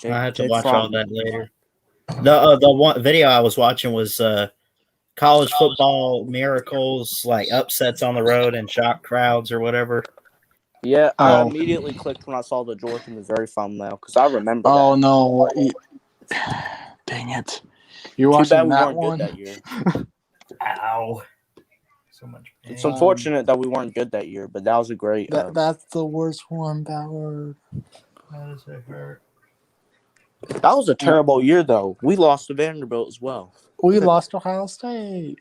S1: I have to watch all that later. The one video I was watching was college football miracles, like upsets on the road and shock crowds or whatever.
S4: Yeah, I immediately clicked when I saw the Georgia Missouri thumbnail because I remember.
S2: Oh no! Dang it! You're watching that one?
S4: Good that year.
S1: Ow! So much pain.
S4: It's unfortunate that we weren't good that year, but that was a great.
S2: That's the worst one, Ballard.
S1: How does it hurt?
S4: That was a terrible year, though. We lost to Vanderbilt as well.
S2: We lost Ohio State.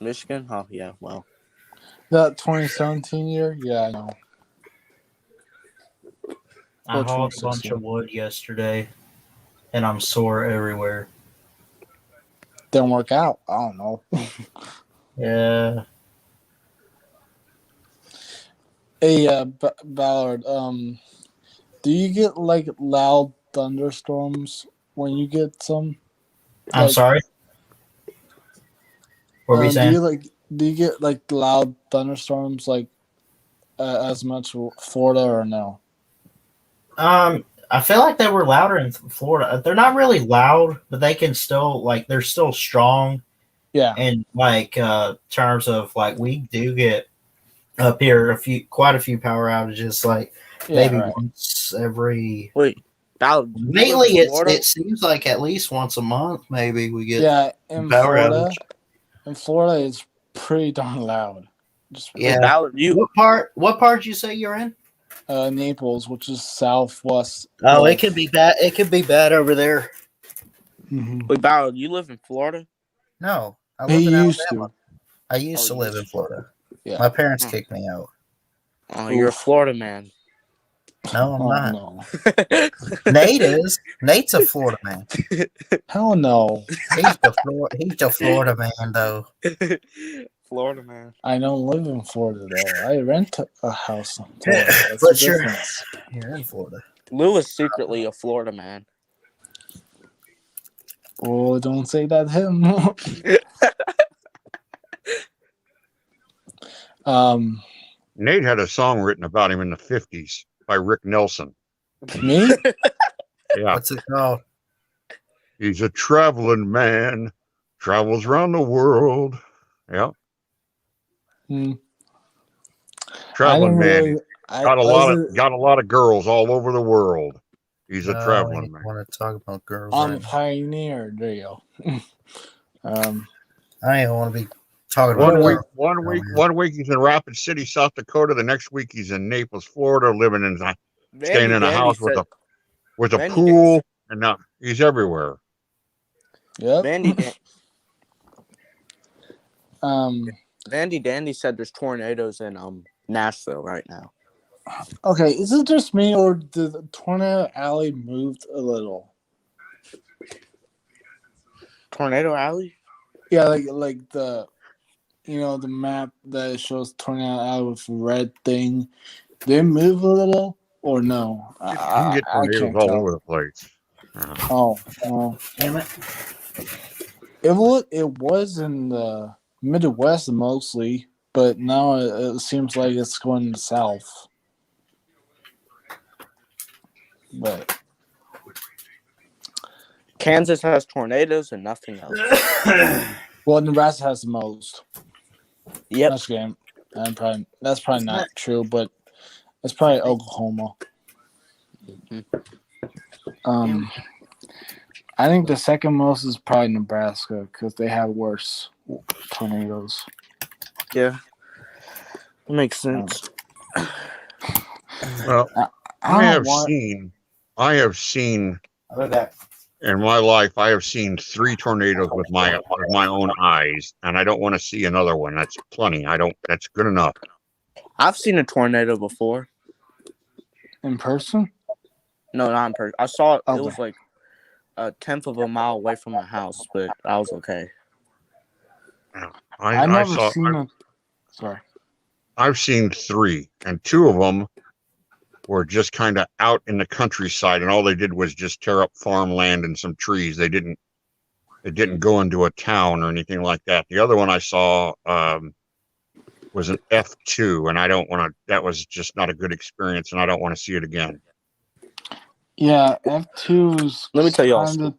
S4: Michigan? Oh, yeah, well.
S2: That 2017 year? Yeah, I know.
S1: I hauled a bunch of wood yesterday, and I'm sore everywhere.
S2: Didn't work out. I don't know.
S1: Yeah.
S2: Hey, Ballard, do you get, like, loud thunderstorms when you get some?
S1: I'm sorry? What were you saying?
S2: Do you get, like, loud thunderstorms, like, as much Florida or no?
S1: I feel like they were louder in Florida. They're not really loud, but they can still, like, they're still strong.
S2: Yeah.
S1: And, like, terms of, like, we do get up here quite a few power outages, like, maybe once every.
S4: Wait,
S1: mainly it seems like at least once a month, maybe we get.
S2: Yeah, in
S1: power
S2: Florida.
S1: outage.
S2: In Florida, it's pretty darn loud.
S1: What part did you say you're in?
S2: Naples, which is southwest.
S1: Oh, it could be bad. It could be bad over there.
S2: Mm-hmm.
S4: Wait, Ballard, you live in Florida?
S1: No, I live in Alabama. I used to live in Florida. Yeah. My parents kicked me out.
S4: Oh, you're a Florida man.
S1: No, I'm not. No. Nate is. Nate's a Florida man.
S2: Hell no.
S1: He's a Florida man, though.
S4: Florida man.
S2: I don't live in Florida, though. I rent a house in Florida. That's
S1: but
S2: the difference.
S1: You're in Florida.
S4: Lou is secretly a Florida man.
S2: Oh, don't say that to him.
S7: Nate had a song written about him in the 50s by Rick Nelson.
S2: Me?
S7: Yeah.
S1: What's it called?
S7: He's a traveling man, travels around the world. Yeah. Traveling man. Got a lot of girls all over the world. He's a traveling man.
S1: I want to talk about girls.
S2: I'm a pioneer. There you go.
S1: I don't even want to be talking
S7: about one week he's in Rapid City, South Dakota. The next week he's in Naples, Florida, staying in a house with a pool, and now he's everywhere.
S2: Yep.
S4: Vandy Dandy said there's tornadoes in Nashville right now.
S2: Okay, is it just me or did the tornado alley moved a little?
S4: Tornado alley?
S2: Yeah, like the the map that shows tornado alley with red thing. Did it move a little or no?
S7: You can get tornadoes all over the place.
S2: Oh, well,
S1: Damn it.
S2: it was in the Midwest mostly, but now it seems like it's going south. But
S4: Kansas has tornadoes and nothing else.
S2: well, Nebraska has the most.
S4: Yep.
S2: That's game. That's probably not true, but it's probably Oklahoma. I think the second most is probably Nebraska because they have worse tornadoes.
S4: Yeah. That makes sense.
S7: Well, I have seen in my life, I have seen 3 tornadoes with my own eyes, and I don't want to see another one. That's plenty. That's good enough.
S4: I've seen a tornado before.
S2: In person?
S4: No, not in person. I saw it.
S2: Okay.
S4: It was like a 1/10 of a mile away from my house, but I was okay.
S2: I've never seen it. Sorry.
S7: I've seen 3, and 2 of them were just kind of out in the countryside, and all they did was just tear up farmland and some trees. It didn't go into a town or anything like that. The other one I saw was an F2, and that was just not a good experience, and I don't want to see it again.
S2: Yeah, F2's
S4: Let me tell y'all.
S2: the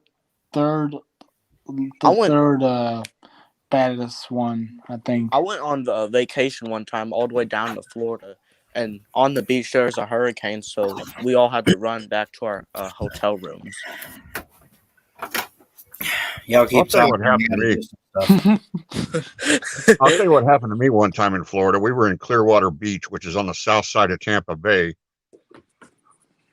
S2: third baddest one, I think.
S4: I went on the vacation one time all the way down to Florida, and on the beach there was a hurricane, so we all had to run back to our hotel rooms.
S1: Y'all keep
S7: I'll tell you what happened to me. I'll tell you what happened to me one time in Florida. We were in Clearwater Beach, which is on the south side of Tampa Bay,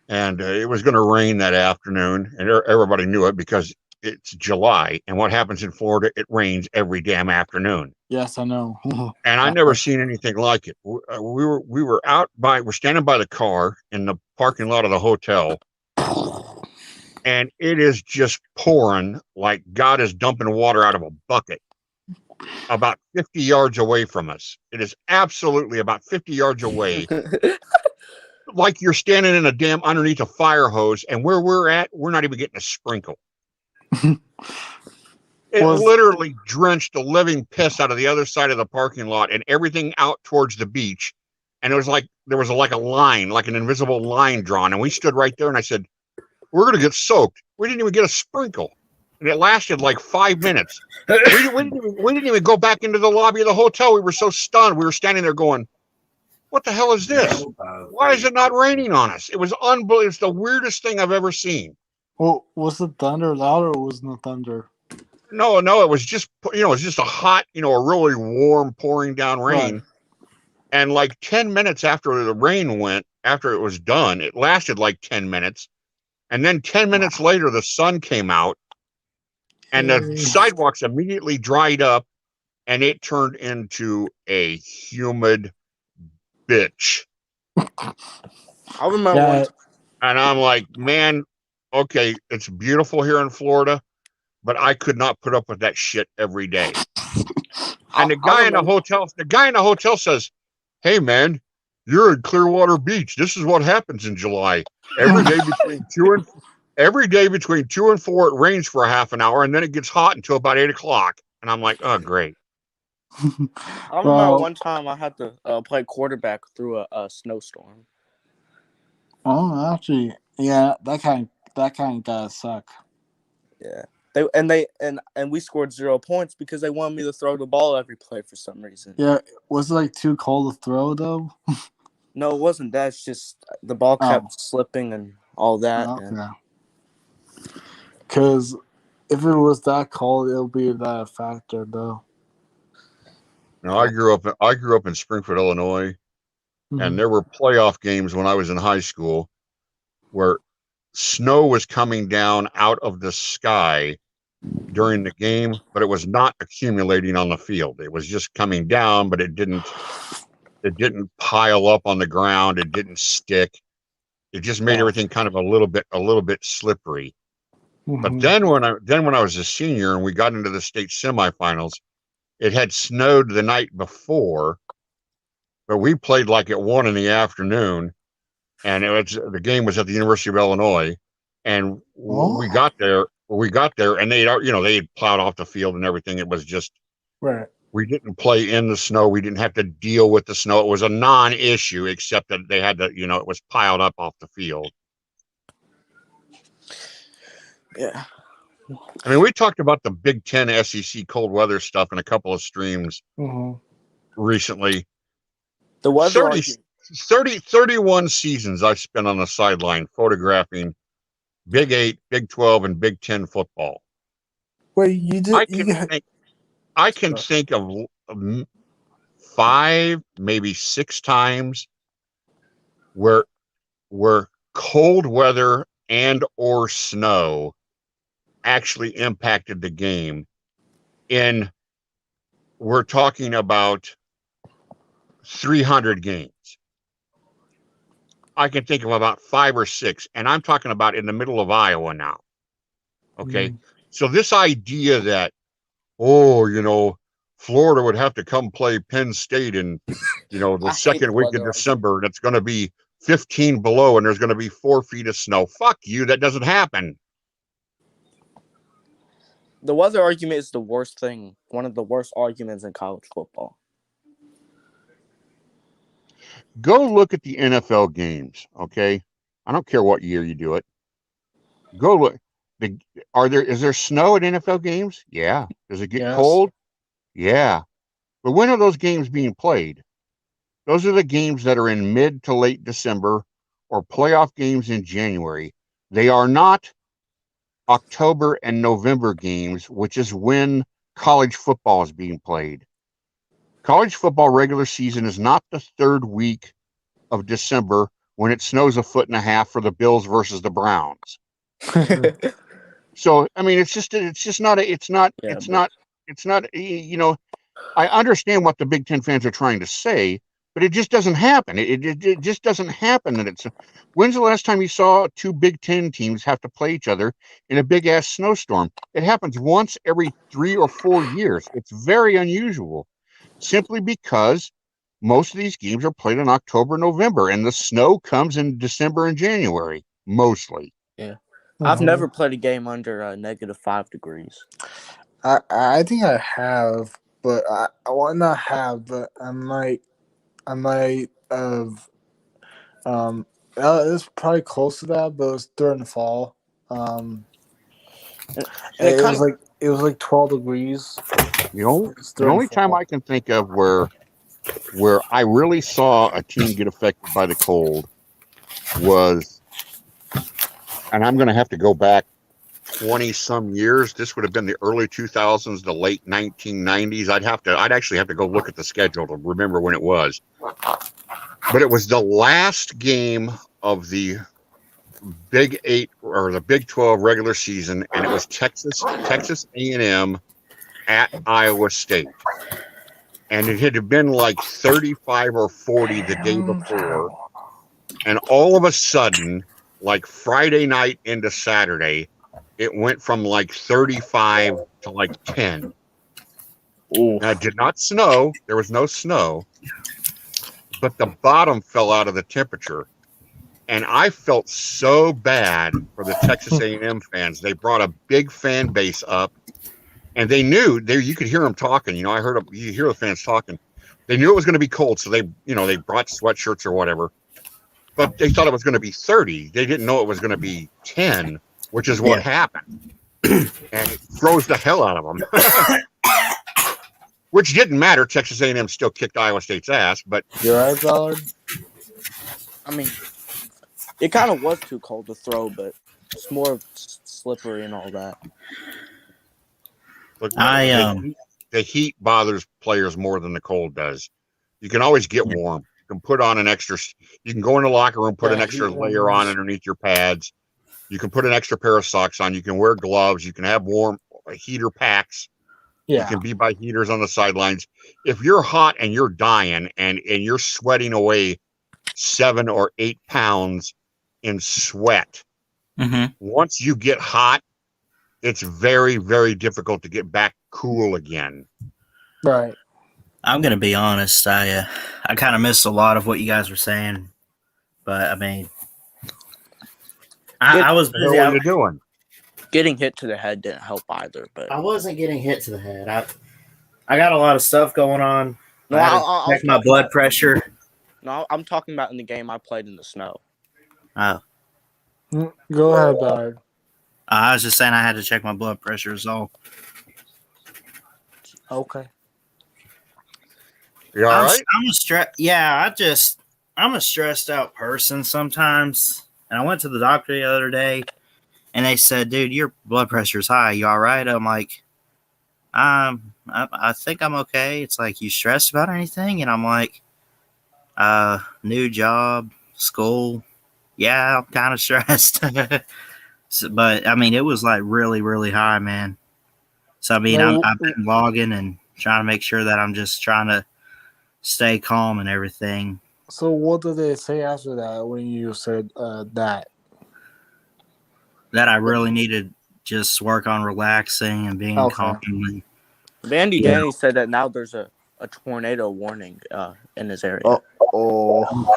S7: and it was going to rain that afternoon, and everybody knew it because it's July, and what happens in Florida, it rains every damn afternoon.
S2: Yes, I know.
S7: And I never seen anything like it. We're standing by the car in the parking lot of the hotel, and it is just pouring like God is dumping water out of a bucket about 50 yards away from us. It is absolutely about 50 yards away. Like you're standing in a dam underneath a fire hose, and where we're at, we're not even getting a sprinkle. It literally drenched the living piss out of the other side of the parking lot and everything out towards the beach. And it was like there was like a line, like an invisible line drawn. And we stood right there, and I said, "We're going to get soaked." We didn't even get a sprinkle. And it lasted like 5 minutes. We didn't even go back into the lobby of the hotel. We were so stunned. We were standing there going, "What the hell is this? Why is it not raining on us?" It was unbelievable. It's the weirdest thing I've ever seen.
S2: Well, was the thunder loud or was no thunder?
S7: No, it was just, it was just a hot, a really warm pouring down rain. Right. And like 10 minutes after the rain after it was done, it lasted like 10 minutes. And then 10 minutes later, the sun came out and the sidewalks immediately dried up and it turned into a humid bitch.
S4: I remember one time.
S7: And I'm like, man, okay, it's beautiful here in Florida, but I could not put up with that shit every day. And the guy in the hotel says, "Hey man, you're in Clearwater Beach. This is what happens in July. Every day between 2 and 4, it rains for a half an hour, and then it gets hot until about 8 o'clock." And I'm like, "Oh, great."
S4: I remember one time I had to play quarterback through a snowstorm.
S2: Oh, actually, yeah, that kind of suck.
S4: Yeah, and we scored 0 points because they wanted me to throw the ball every play for some reason.
S2: Yeah, was it like too cold to throw though?
S4: No, it wasn't that. It's just the ball kept slipping and all that.
S2: Okay. Because if it was that cold, it'll be that factor though.
S7: Now, I grew up in Springfield, Illinois, and there were playoff games when I was in high school where snow was coming down out of the sky during the game, but it was not accumulating on the field. It was just coming down, but it didn't pile up on the ground. It didn't stick. It just made everything kind of a little bit slippery. But then when I was a senior and we got into the state semifinals, it had snowed the night before, but we played like at 1 in the afternoon, and the game was at the University of Illinois, And we got there, and they had plowed off the field and everything. It was just
S2: Right.
S7: we didn't play in the snow. We didn't have to deal with the snow. It was a non-issue, except that they had to, it was piled up off the field.
S4: Yeah.
S7: I mean, we talked about the Big Ten SEC cold weather stuff in a couple of streams recently.
S4: The weather
S7: 31 seasons I've spent on the sideline photographing Big 8, Big 12, and Big 10 football.
S2: Wait, you did?
S7: I can think of 5, maybe 6 times where cold weather and or snow actually impacted the game. And we're talking about 300 games. I can think of about 5 or 6, and I'm talking about in the middle of Iowa now. Okay. So this idea that, Florida would have to come play Penn State in, the second week of December, and it's going to be 15 below and there's going to be 4 feet of snow. Fuck you. That doesn't happen.
S4: The weather argument is the worst thing, one of the worst arguments in college football.
S7: Go look at the NFL games, okay? I don't care what year you do it. Go look. Is there snow at NFL games? Yeah. Does it get cold? Yeah. But when are those games being played? Those are the games that are in mid to late December or playoff games in January. They are not October and November games, which is when college football is being played. College football regular season is not the third week of December when it snows 1.5 feet for the Bills versus the Browns. So, I mean, it's not, I understand what the Big Ten fans are trying to say, but it just doesn't happen. It just doesn't happen that when's the last time you saw 2 Big Ten teams have to play each other in a big ass snowstorm? It happens once every 3 or 4 years. It's very unusual, simply because most of these games are played in October, November, and the snow comes in December and January, mostly.
S4: Yeah. I've never played a game under -5 degrees.
S2: I think I have, but I not have, but I might have. It's probably close to that, but it was during the fall. It was like 12 degrees.
S7: The only time I can think of where I really saw a team get affected by the cold was, and I'm going to have to go back 20 some years. This would have been the early 2000s, the late 1990s. I'd actually have to go look at the schedule to remember when it was. But it was the last game of the Big 8 or the Big 12 regular season, and it was Texas A&M at Iowa State. And it had been like 35 or 40 the day before. And all of a sudden, like Friday night into Saturday, it went from like 35 to like 10. Now, it did not snow. There was no snow. But the bottom fell out of the temperature. And I felt so bad for the Texas A&M fans. They brought a big fan base up. And they knew you could hear them talking. You hear the fans talking. They knew it was going to be cold, so they brought sweatshirts or whatever. But they thought it was going to be 30. They didn't know it was going to be 10, which is what happened. And it froze the hell out of them. Which didn't matter. Texas A&M still kicked Iowa State's ass. But
S2: you're right, Ballard.
S4: I mean, it kind of was too cold to throw, but it's more slippery and all that.
S7: Look, the heat bothers players more than the cold does. You can always get warm. You can put on you can go in the locker room, put an extra layer on underneath your pads. You can put an extra pair of socks on. You can wear gloves. You can have warm heater packs. Yeah. You can be by heaters on the sidelines. If you're hot and you're dying and you're sweating away 7 or 8 pounds in sweat, once you get hot, it's very, very difficult to get back cool again.
S2: Right.
S1: I'm going to be honest. I kind of missed a lot of what you guys were saying. But, I mean, I was busy.
S7: What are you doing?
S4: Getting hit to the head didn't help either. But
S1: I wasn't getting hit to the head. I got a lot of stuff going on.
S4: no,
S1: I had to
S4: I was
S1: check my
S4: talking
S1: blood
S4: about,
S1: pressure.
S4: no, I'm talking about in the game I played in the snow.
S1: Oh,
S2: Go ahead, Ballard.
S1: I was just saying I had to check my blood pressure. So
S2: Okay.
S7: You all right?
S1: I'm a Yeah, I'm a stressed out person sometimes. And I went to the doctor the other day, and they said, "Dude, your blood pressure's high. You all right?" I'm like, I think I'm okay. It's like, you stressed about anything? And I'm like, new job, school. Yeah, I'm kind of stressed. But I mean, it was like really, really high, man. So I mean,
S2: No,
S1: I've been logging and trying to make sure that I'm just trying to stay calm and everything.
S2: so what did they say after that when you said that?
S1: That I really need to just work on relaxing and being
S2: Okay.
S1: calm. And,
S4: Vandy
S1: Yeah.
S4: Danny said that now there's a tornado warning in his area.
S2: Oh.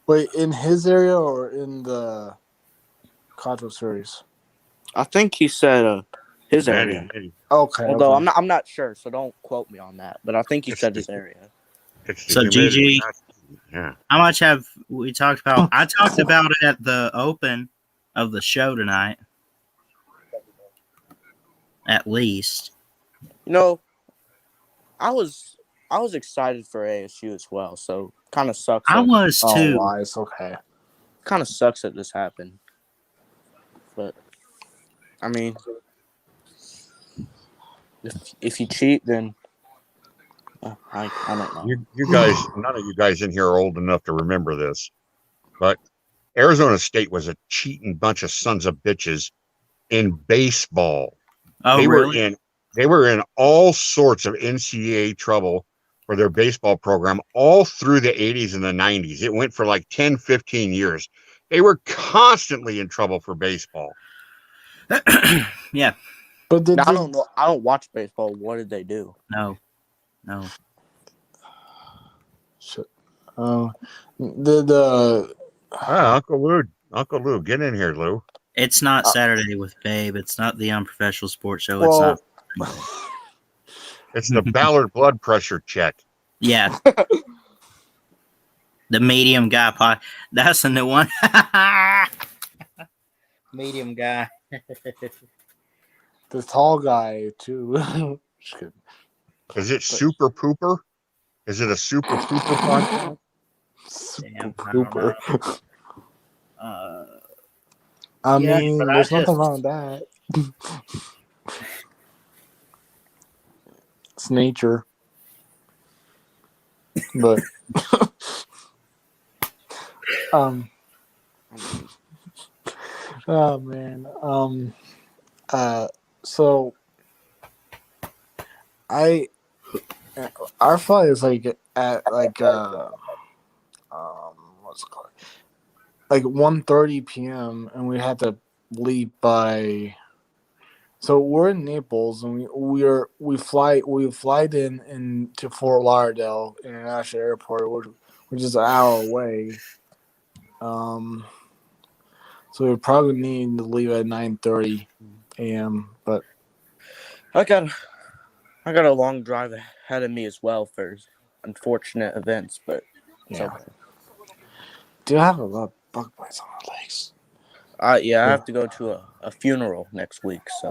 S2: Wait, in his area or in the Contra series?
S4: I think he said his area.
S2: Okay.
S4: Although
S2: okay.
S4: I'm not sure, so don't quote me on that. But I think he said his area.
S7: It's the
S1: So,
S7: humidity.
S1: GG,
S7: Yeah.
S1: how much have we talked about? I talked about it at the open of the show tonight. At least.
S4: You know, I was excited for ASU as well, so kind of sucks.
S1: I was too.
S2: Oh, it's okay.
S4: Kind of sucks that this happened. But I mean, if you cheat, then I don't know.
S7: You guys, none of you guys in here are old enough to remember this, but Arizona State was a cheating bunch of sons of bitches in baseball.
S1: Oh, really?
S7: They were in all sorts of NCAA trouble for their baseball program all through the 80s and the 90s. It went for like 10, 15 years. They were constantly in trouble for baseball.
S1: Yeah.
S2: But
S4: I don't know. I don't watch baseball. What did they do?
S1: No.
S2: Shit.
S7: Uncle Lou, get in here, Lou.
S1: It's not Saturday with Babe. It's not the unprofessional sports show. It's
S2: Well,
S1: not.
S7: It's the Ballard blood pressure check.
S1: Yeah. The medium guy pod. That's a new one. Medium guy.
S2: the tall guy too. Just kidding.
S7: Is it Super Pooper? Is it a Super Pooper podcast?
S1: Damn,
S2: Pooper.
S1: I
S2: mean, there's nothing wrong with that. It's nature. But oh man. So our flight is like at like what's it called? Like 1:30 p.m. and we had to leave by. So we're in Naples and we fly in to Fort Lauderdale International Airport, which is an hour away. So we probably need to leave at 9:30 a.m. But
S4: I got a long drive ahead of me as well for unfortunate events, but it's okay.
S2: Do I have a lot of bug bites on my legs?
S4: I have to go to a funeral next week, so.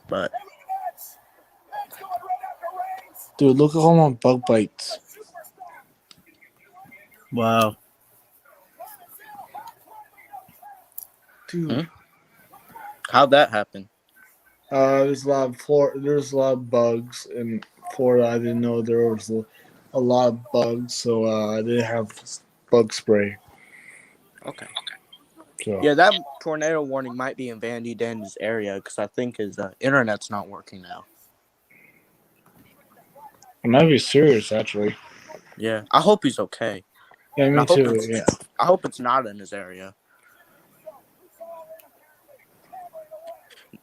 S4: But
S2: dude, look at all my bug bites.
S1: Wow.
S2: Dude.
S4: How'd that happen?
S2: There's a lot of bugs in Florida. I didn't know there was a lot of bugs, so I didn't have bug spray.
S4: Okay.
S2: So.
S4: Yeah, that tornado warning might be in Vandy Dandy's area because I think his internet's not working now.
S2: It might be serious, actually.
S4: Yeah, I hope he's okay.
S2: Yeah, me too. Yeah.
S4: I hope it's not in his area.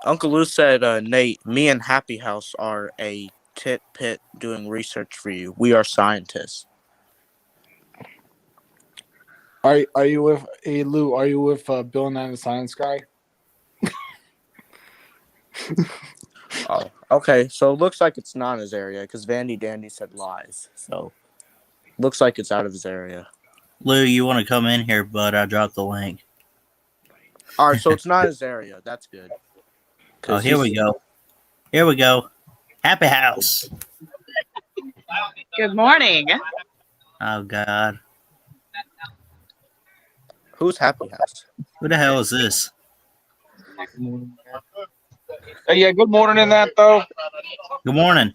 S4: Uncle Lou said, Nate, me and Happy House are a tit pit doing research for you. We are scientists.
S2: Are you with Lou? Are you with Bill Nye the Science Guy?
S4: Oh, okay. So it looks like it's not his area because Vandy Dandy said lies. So looks like it's out of his area.
S1: Lou, you want to come in here, bud? I dropped the link.
S4: All right, so it's not his area. That's good.
S1: Oh, here we go. Here we go. Happy House.
S8: Good morning.
S1: Oh, God.
S4: Who's Happy House?
S1: Who the hell is this?
S9: Yeah, good morning in that, though.
S1: Good morning.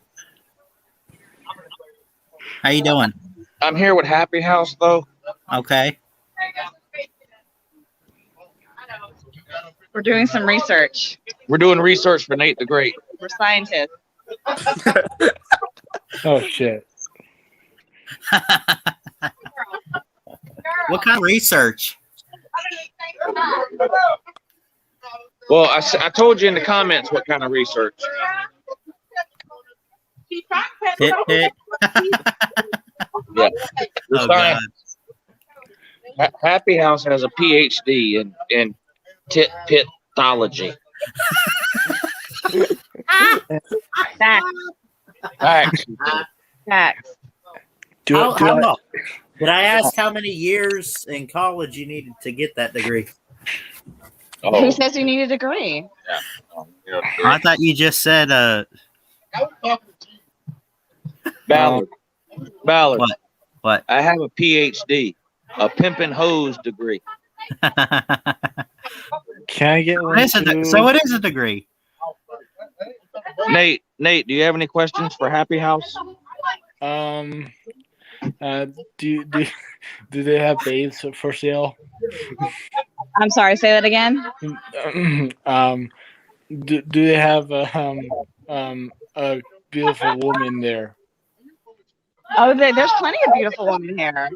S1: How you doing?
S9: I'm here with Happy House, though.
S1: Okay.
S8: We're doing some research.
S9: We're doing research for Nate the Great.
S8: We're scientists.
S2: Oh shit!
S1: What kind of research?
S9: Well, I told you in the comments what kind of research.
S1: Hit, hit.
S9: Yeah.
S1: Oh, God.
S9: Happy House has a PhD in pitology.
S8: Facts.
S9: Facts.
S8: Facts.
S2: Did
S1: I ask how many years in college you needed to get that degree?
S9: Oh,
S8: Who says you need a degree?
S9: yeah.
S1: I thought you just said
S9: Ballard.
S1: What?
S9: I have a PhD, a pimpin' hose degree.
S2: Can I get one?
S1: So what is a degree?
S9: Nate, do you have any questions for Happy House?
S2: Do they have babes for sale?
S8: I'm sorry, say that again.
S2: Do they have a beautiful woman there?
S8: Oh, there's plenty of beautiful women here.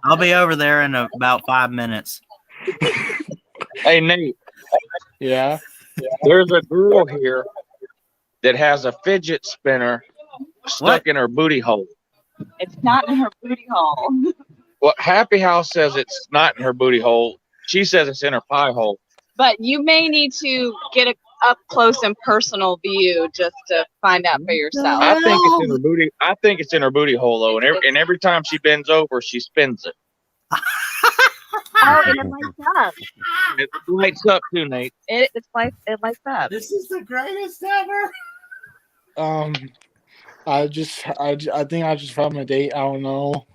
S1: I'll be over there in about 5 minutes.
S9: Hey, Nate.
S2: Yeah.
S9: There's a girl here that has a fidget spinner stuck in her booty hole.
S8: It's not in her booty hole.
S9: Well, Happy House says it's not in her booty hole. She says it's in her pie hole.
S8: But you may need to get a up close and personal view just to find out for yourself.
S9: I think it's in her booty. I think it's in her booty hole though, and every time she bends over, she spins it.
S8: Oh, and it lights up.
S9: It lights up too, Nate.
S8: It lights up.
S1: This is the greatest ever.
S2: I think I just found my date. I don't know.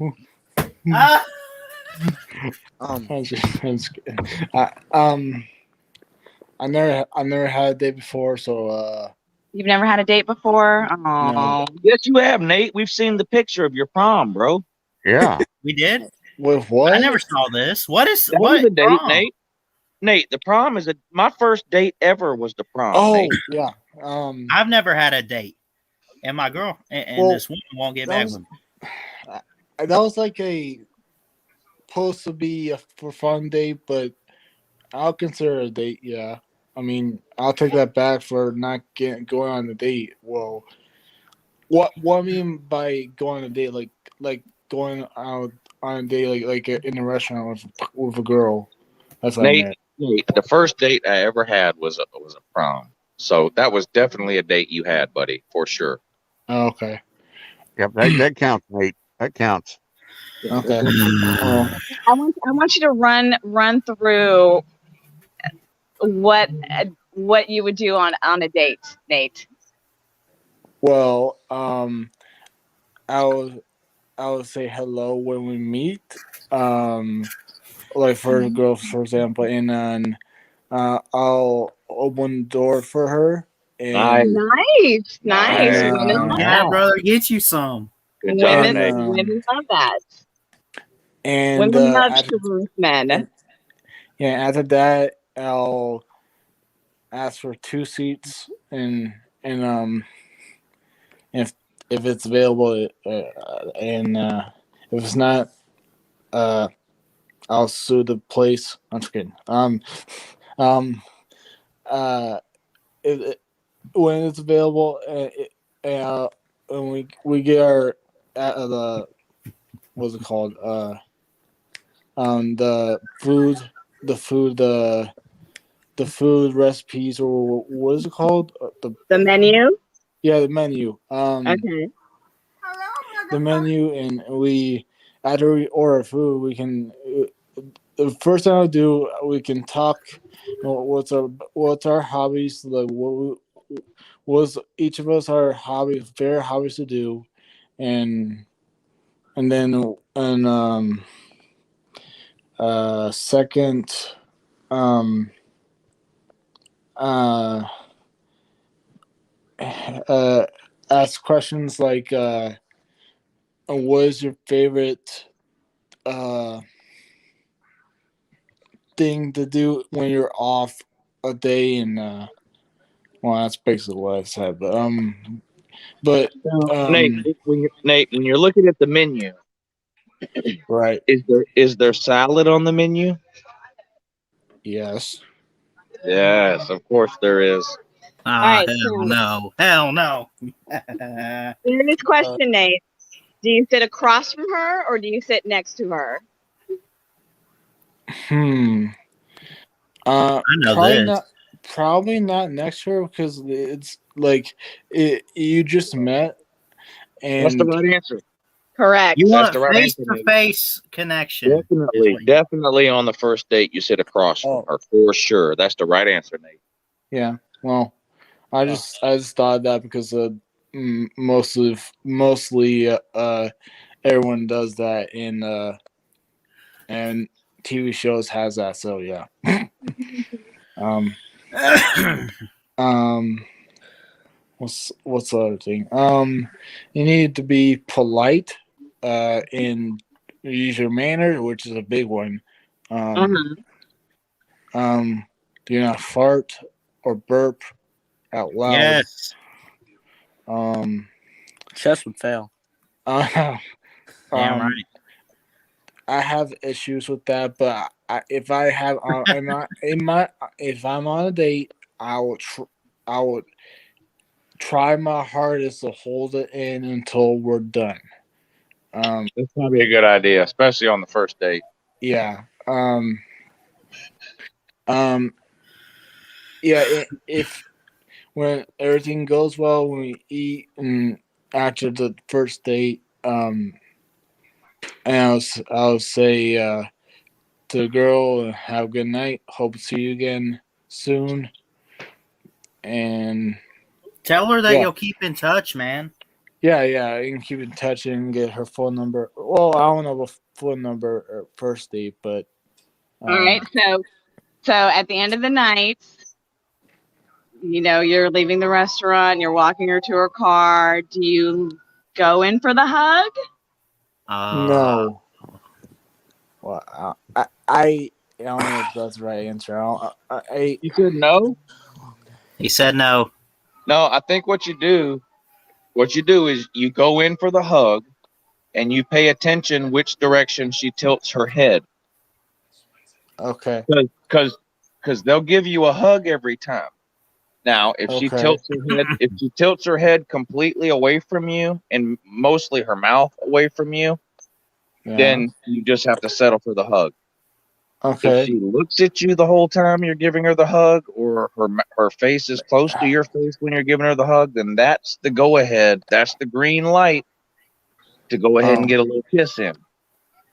S2: I never had a date before, so
S8: You've never had a date before? Oh.
S2: No.
S9: Yes, you have, Nate. We've seen the picture of your prom, bro.
S7: Yeah.
S1: We did?
S2: With what?
S1: I never saw this. What is
S9: That
S1: what
S9: was a date,
S1: prom?
S9: Nate. Nate, the prom is my first date ever was the prom.
S2: Oh,
S9: Nate.
S2: yeah.
S1: I've never had a date. And my girl and this woman won't get back with me.
S2: That was like supposed to be a for fun date, but I'll consider it a date, yeah. I mean, I'll take that back for not going on a date. Well, what I mean by going on a date, like going out on a date, like in a restaurant with a girl. That's what I meant.
S9: Nate, the first date I ever had was a prom. So that was definitely a date you had, buddy, for sure.
S2: Oh, okay.
S7: Yep, that counts, Nate. That counts.
S2: Okay.
S8: I want you to run through what you would do on a date, Nate.
S2: Well, I would say hello when we meet. Like for a girl, for example, and then I'll open the door for her. And
S8: Nice.
S2: Yeah.
S8: Women love
S1: Yeah,
S8: that.
S1: brother, get you some.
S9: Good job,
S8: Women,
S9: Nate.
S8: women love that.
S2: And
S8: Women love chivalrous men.
S2: Yeah, after that, I'll ask for 2 seats, and if it's available, and if it's not, I'll sue the place. I'm just kidding. When it's available, when we get our the what's it called? the food recipes, or what is it called?
S8: The menu.
S2: The menu.
S8: Okay.
S2: The menu, and we after we order food, we can. The first thing I'll do, we can talk. What's our hobbies, like what's each of us our favorite hobbies to do, and then second, um uh ask questions like what is your favorite uh thing to do when you're off a day, and well, that's basically what I said, but
S9: Nate, when you're looking at the menu,
S2: right,
S9: is there salad on the menu?
S2: yes.
S9: Yes, of course there is.
S8: All
S1: Ah,
S8: right.
S1: hell
S8: So
S1: no. Hell no.
S8: serious question, Nate. Do you sit across from her or do you sit next to her?
S1: I know
S2: Probably
S1: this.
S2: not. Probably not next to her, because it's like you just met,
S9: That's the
S2: and
S9: right answer.
S1: You
S8: Correct.
S9: That's
S1: want
S9: the right
S1: face
S9: answer,
S1: to
S9: Nate.
S1: face connection. Is what you
S9: Definitely on the first date you sit across from her for sure. That's the right answer, Nate.
S2: yeah. Well, I just thought of that because mostly everyone does that in and TV shows has that. So yeah. um um what's the other thing? You need to be polite in use your manner, which is a big one.
S8: Uh-huh.
S2: Do not fart or burp out loud.
S1: Yes.
S4: Chest would fail.
S1: Damn right.
S2: I have issues with that, but if I have if I'm on a date, I would try my hardest to hold it in until we're done.
S9: That's probably a good idea, especially on the first date.
S2: Yeah. Yeah. If when everything goes well, when we eat, and after the first date, and I'll say to the girl, "Have a good night. Hope to see you again soon." And
S1: Tell her that
S2: yeah,
S1: you'll keep in touch, man.
S2: yeah, you can keep in touch and get her phone number. Well, I don't know a phone number or first date, but
S8: All right. So at the end of the night, you're leaving the restaurant, you're walking her to her car. Do you go in for the hug?
S2: no. Well, I don't know if that's the right answer.
S9: You said no?
S1: He said no.
S9: No, I think what you do is you go in for the hug and you pay attention which direction she tilts her head.
S2: Okay.
S9: Because they'll give you a hug every time. Now, if she tilts her head completely away from you and mostly her mouth away from you, then you just have to settle for the hug.
S2: Okay.
S9: If she looks at you the whole time you're giving her the hug, or her face is close to your face when you're giving her the hug, then that's the go ahead. That's the green light to go ahead and get a little kiss in.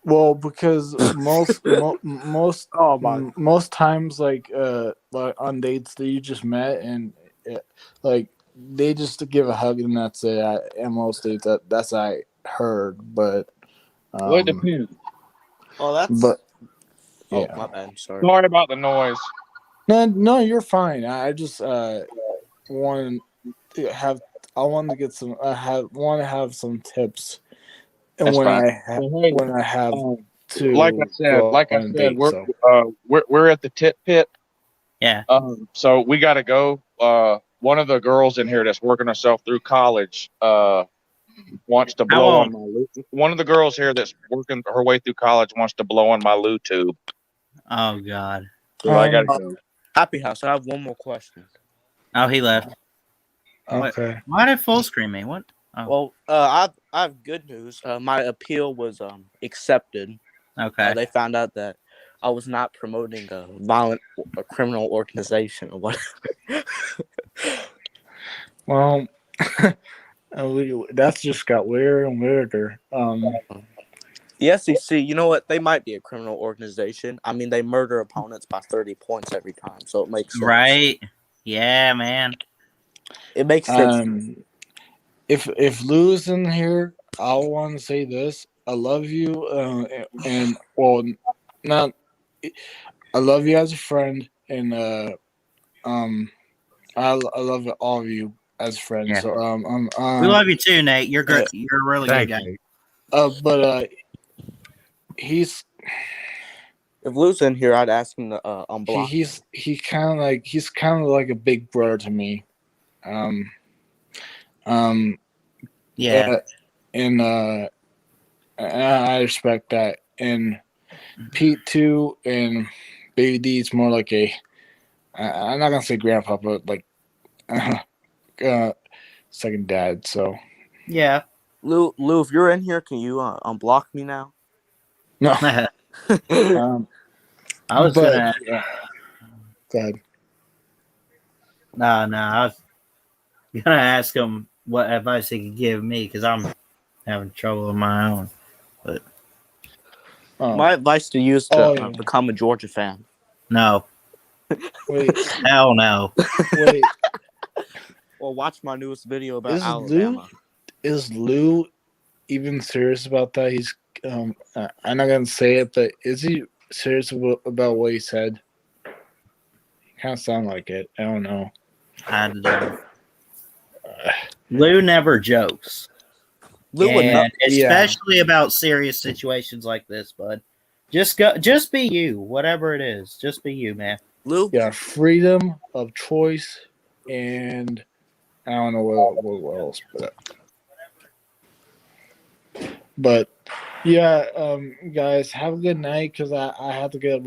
S2: Well, because most most times, like on dates that you just met, and like they just give a hug and that's it. And most dates that's I heard, but
S9: Well, it depends.
S4: Oh, that's.
S2: But
S4: Oh,
S2: yeah.
S4: my bad. Sorry.
S9: Sorry about the noise.
S2: No, you're fine. I just want to have. I want to get some. Want to have some tips, and
S9: That's fine.
S2: when I have to,
S9: like I said,
S2: date,
S9: we're at the tit pit.
S1: Yeah.
S9: So we got to go. One of the girls in here that's working herself through college wants to blow on my loo. One of the girls here that's working her way through college wants to blow on my loo tube.
S1: Oh God.
S9: So I gotta go.
S4: Happy House. I have one more question.
S1: Oh, he left.
S2: Okay.
S1: Why did full screen me? What? Oh.
S4: Well, I have good news. My appeal was accepted.
S1: Okay.
S4: They found out that I was not promoting a criminal organization or whatever.
S2: Well, that's just got weirder and weirder.
S4: The SEC, you know what? They might be a criminal organization. I mean, they murder opponents by 30 points every time, so it makes sense.
S1: Right? Yeah, man.
S4: It makes sense.
S2: If Lou's in here, I want to say this: I love you, and well, not. I love you as a friend, and I love all of you as friends.
S1: Yeah.
S2: So
S1: we love you too, Nate. You're great. You're a really good guy.
S2: But he's.
S4: If Lou's in here, I'd ask him to unblock.
S2: He's kind of like a big brother to me.
S1: Yeah.
S2: And I respect that. And Pete too, and Baby D is more like a. I'm not gonna say grandpa, but like second dad. So
S1: yeah.
S4: Lou, if you're in here, can you unblock me now?
S2: No.
S1: I was gonna.
S2: Go ahead.
S1: No, I was gonna ask him what advice he could give me because I'm having trouble with my own. But
S4: my advice to you is to become a Georgia fan.
S1: No.
S2: Wait.
S1: Hell no.
S2: Wait.
S4: Well, watch my newest video about Alabama.
S2: Is Lou even serious about that? He's I'm not gonna say it, but is he serious about what he said? Kind of sound like it. I don't know.
S1: I don't know. Lou never jokes.
S4: Lou would not,
S1: especially about serious situations like this, bud. Just be you, whatever it is. Just be you, man.
S4: Lou?
S2: Yeah, freedom of choice, and I don't know what else, but yeah, guys, have a good night because I have to get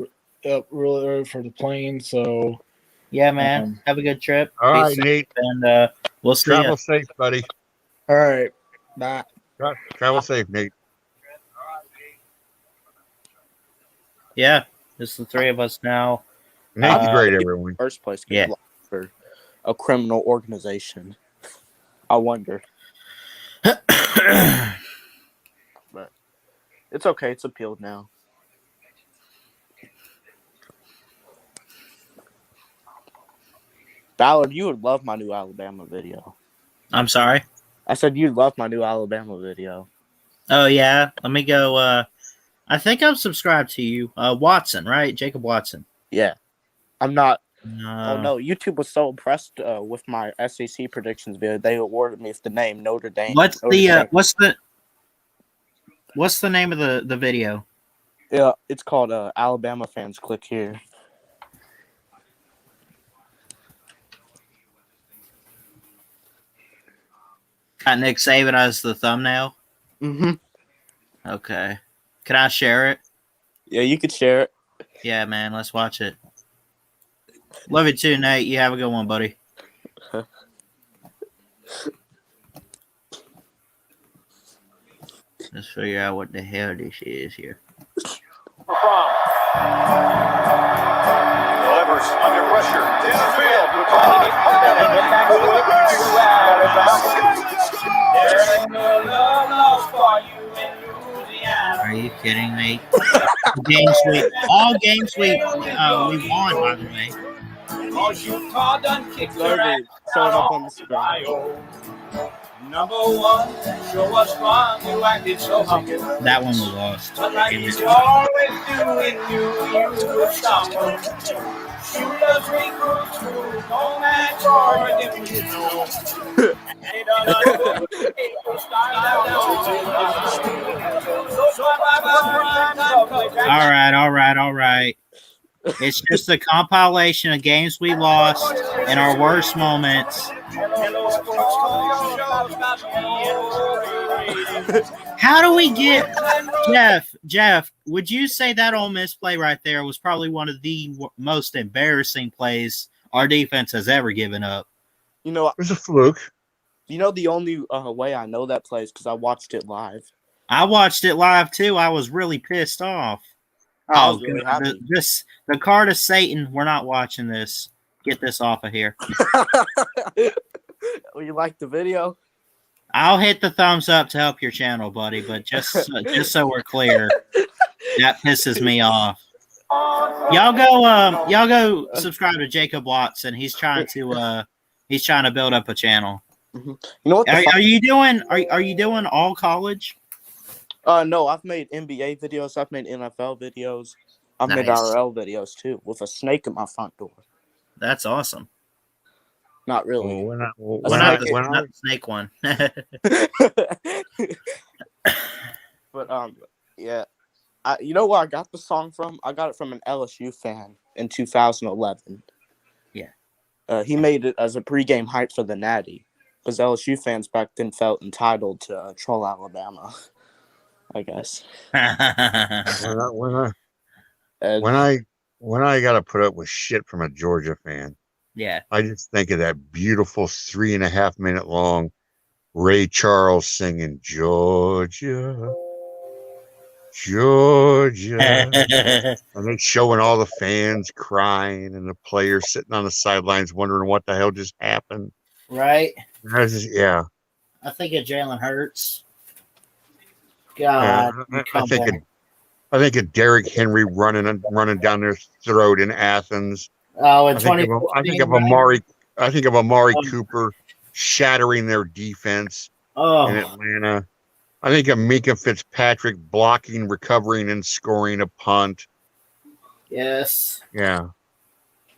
S2: up really early for the plane. So
S1: yeah, man, have a good trip.
S7: All right, Nate,
S1: and we'll see
S7: travel safe, buddy.
S2: All right, bye.
S7: Travel safe, Nate.
S1: Yeah, just the three of us now.
S7: Nate's great, everyone.
S4: First place, for a criminal organization. I wonder. But it's okay. It's appealed now. Ballard, you would love my new Alabama video.
S1: I'm sorry?
S4: I said you'd love my new Alabama video.
S1: Oh, yeah? Let me go. I think I'm subscribed to you. Watson, right? Jacob Watson.
S4: Yeah. I'm not. Oh, no. YouTube was so impressed with my SEC predictions video. They awarded me the name Notre Dame.
S1: What's the name of the video?
S4: Yeah, it's called Alabama Fans Click Here.
S1: Got Nick Saban as the thumbnail?
S4: Mm-hmm.
S1: Okay. Can I share it?
S4: Yeah, you could share it.
S1: Yeah, man. Let's watch it. Love you too, Nate. You have a good one, buddy. Let's figure out what the hell this is here.
S10: Delivers under pressure. In the field.
S1: Are you kidding me? All games we won, by the way.
S4: Showing up on the screen.
S10: Number one, show us fun. You acted so humble.
S1: That one we lost.
S10: But like you always do, you would stumble. Shooters, recruits, who don't match or different.
S1: All right. It's just a compilation of games we lost and our worst moments. How do we get Jeff? Would you say that Ole Miss play right there was probably one of the most embarrassing plays our defense has ever given up?
S7: You know, it was a fluke.
S4: You know, the only way I know that play is because I watched it live.
S1: I watched it live too. I was really pissed off.
S4: I was really
S1: God,
S4: happy.
S1: the card of Satan. We're not watching this. Get this off of here.
S4: You like the video?
S1: I'll hit the thumbs up to help your channel, buddy. But just so we're clear, that pisses me off. Y'all go subscribe to Jacob Watson. He's trying to build up a channel.
S4: You know what?
S1: Are you doing all college?
S4: No, I've made NBA videos. I've made NFL videos. I've made RL videos too, with a snake at my front door.
S1: That's awesome.
S4: Not really.
S1: Not the snake one.
S4: But yeah. You know where I got the song from? I got it from an LSU fan in 2011.
S1: Yeah.
S4: He made it as a pregame hype for the Natty, because LSU fans back then felt entitled to troll Alabama, I guess.
S7: When I got to put up with shit from a Georgia fan,
S1: yeah,
S7: I just think of that beautiful 3.5 minute long Ray Charles singing Georgia. And then showing all the fans crying and the players sitting on the sidelines wondering what the hell just happened.
S1: Right.
S7: Yeah.
S1: I think of Jalen Hurts. God.
S7: I think of Derrick Henry running down their throat in Athens.
S1: Oh,
S7: I think of Amari Cooper shattering their defense in Atlanta. I think of Minka Fitzpatrick blocking, recovering, and scoring a punt.
S1: Yes.
S7: Yeah.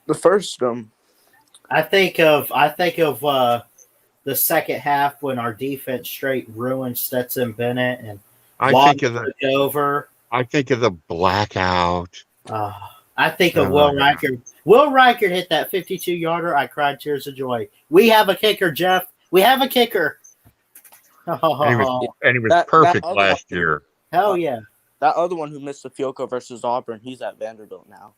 S4: The first
S1: I think of the second half when our defense straight ruined Stetson Bennett and
S7: I think of the blackout.
S1: I think of Will Reichert. Will Reichert hit that 52-yarder. I cried tears of joy. We have a kicker, Jeff. We have a kicker.
S7: And he was perfect last year.
S1: Hell yeah.
S4: That other one who missed the field goal versus Auburn, he's at Vanderbilt now.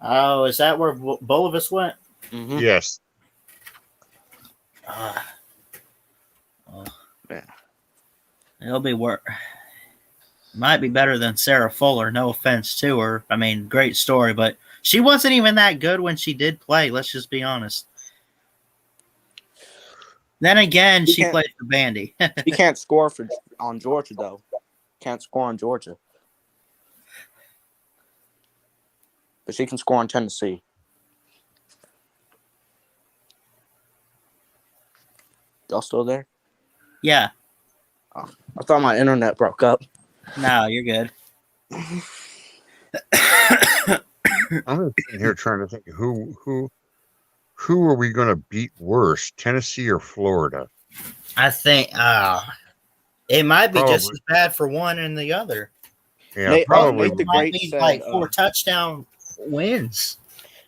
S1: Oh, is that where Bolivis went?
S4: Mm-hmm.
S7: Yes.
S4: Yeah.
S1: It'll be work. Might be better than Sarah Fuller. No offense to her. I mean, great story, but she wasn't even that good when she did play. Let's just be honest. Then again, she played for Bandy.
S4: He can't score on Georgia, though. Can't score on Georgia. But she can score on Tennessee. Y'all still there?
S1: Yeah.
S4: Oh, I thought my internet broke up.
S1: No, you're good.
S7: I'm sitting here trying to think who are we going to beat worse, Tennessee or Florida?
S1: I think it might be just as bad for one and the other.
S7: Yeah, probably.
S4: Nate the Great said,
S1: like 4 touchdown wins.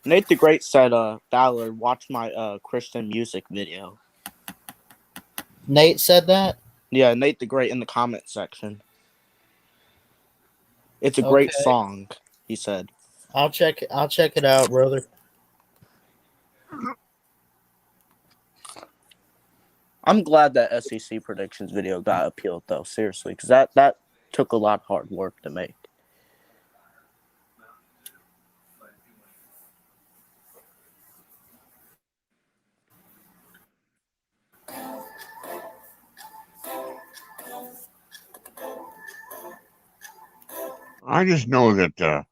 S4: Nate the Great said, Ballard, watch my Christian music video.
S1: Nate said that?
S4: Yeah, Nate the Great in the comment section. It's a great song, he said.
S1: I'll check it out, brother.
S4: I'm glad that SEC predictions video got appealed, though, seriously, because that took a lot of hard work to make.
S7: I just know that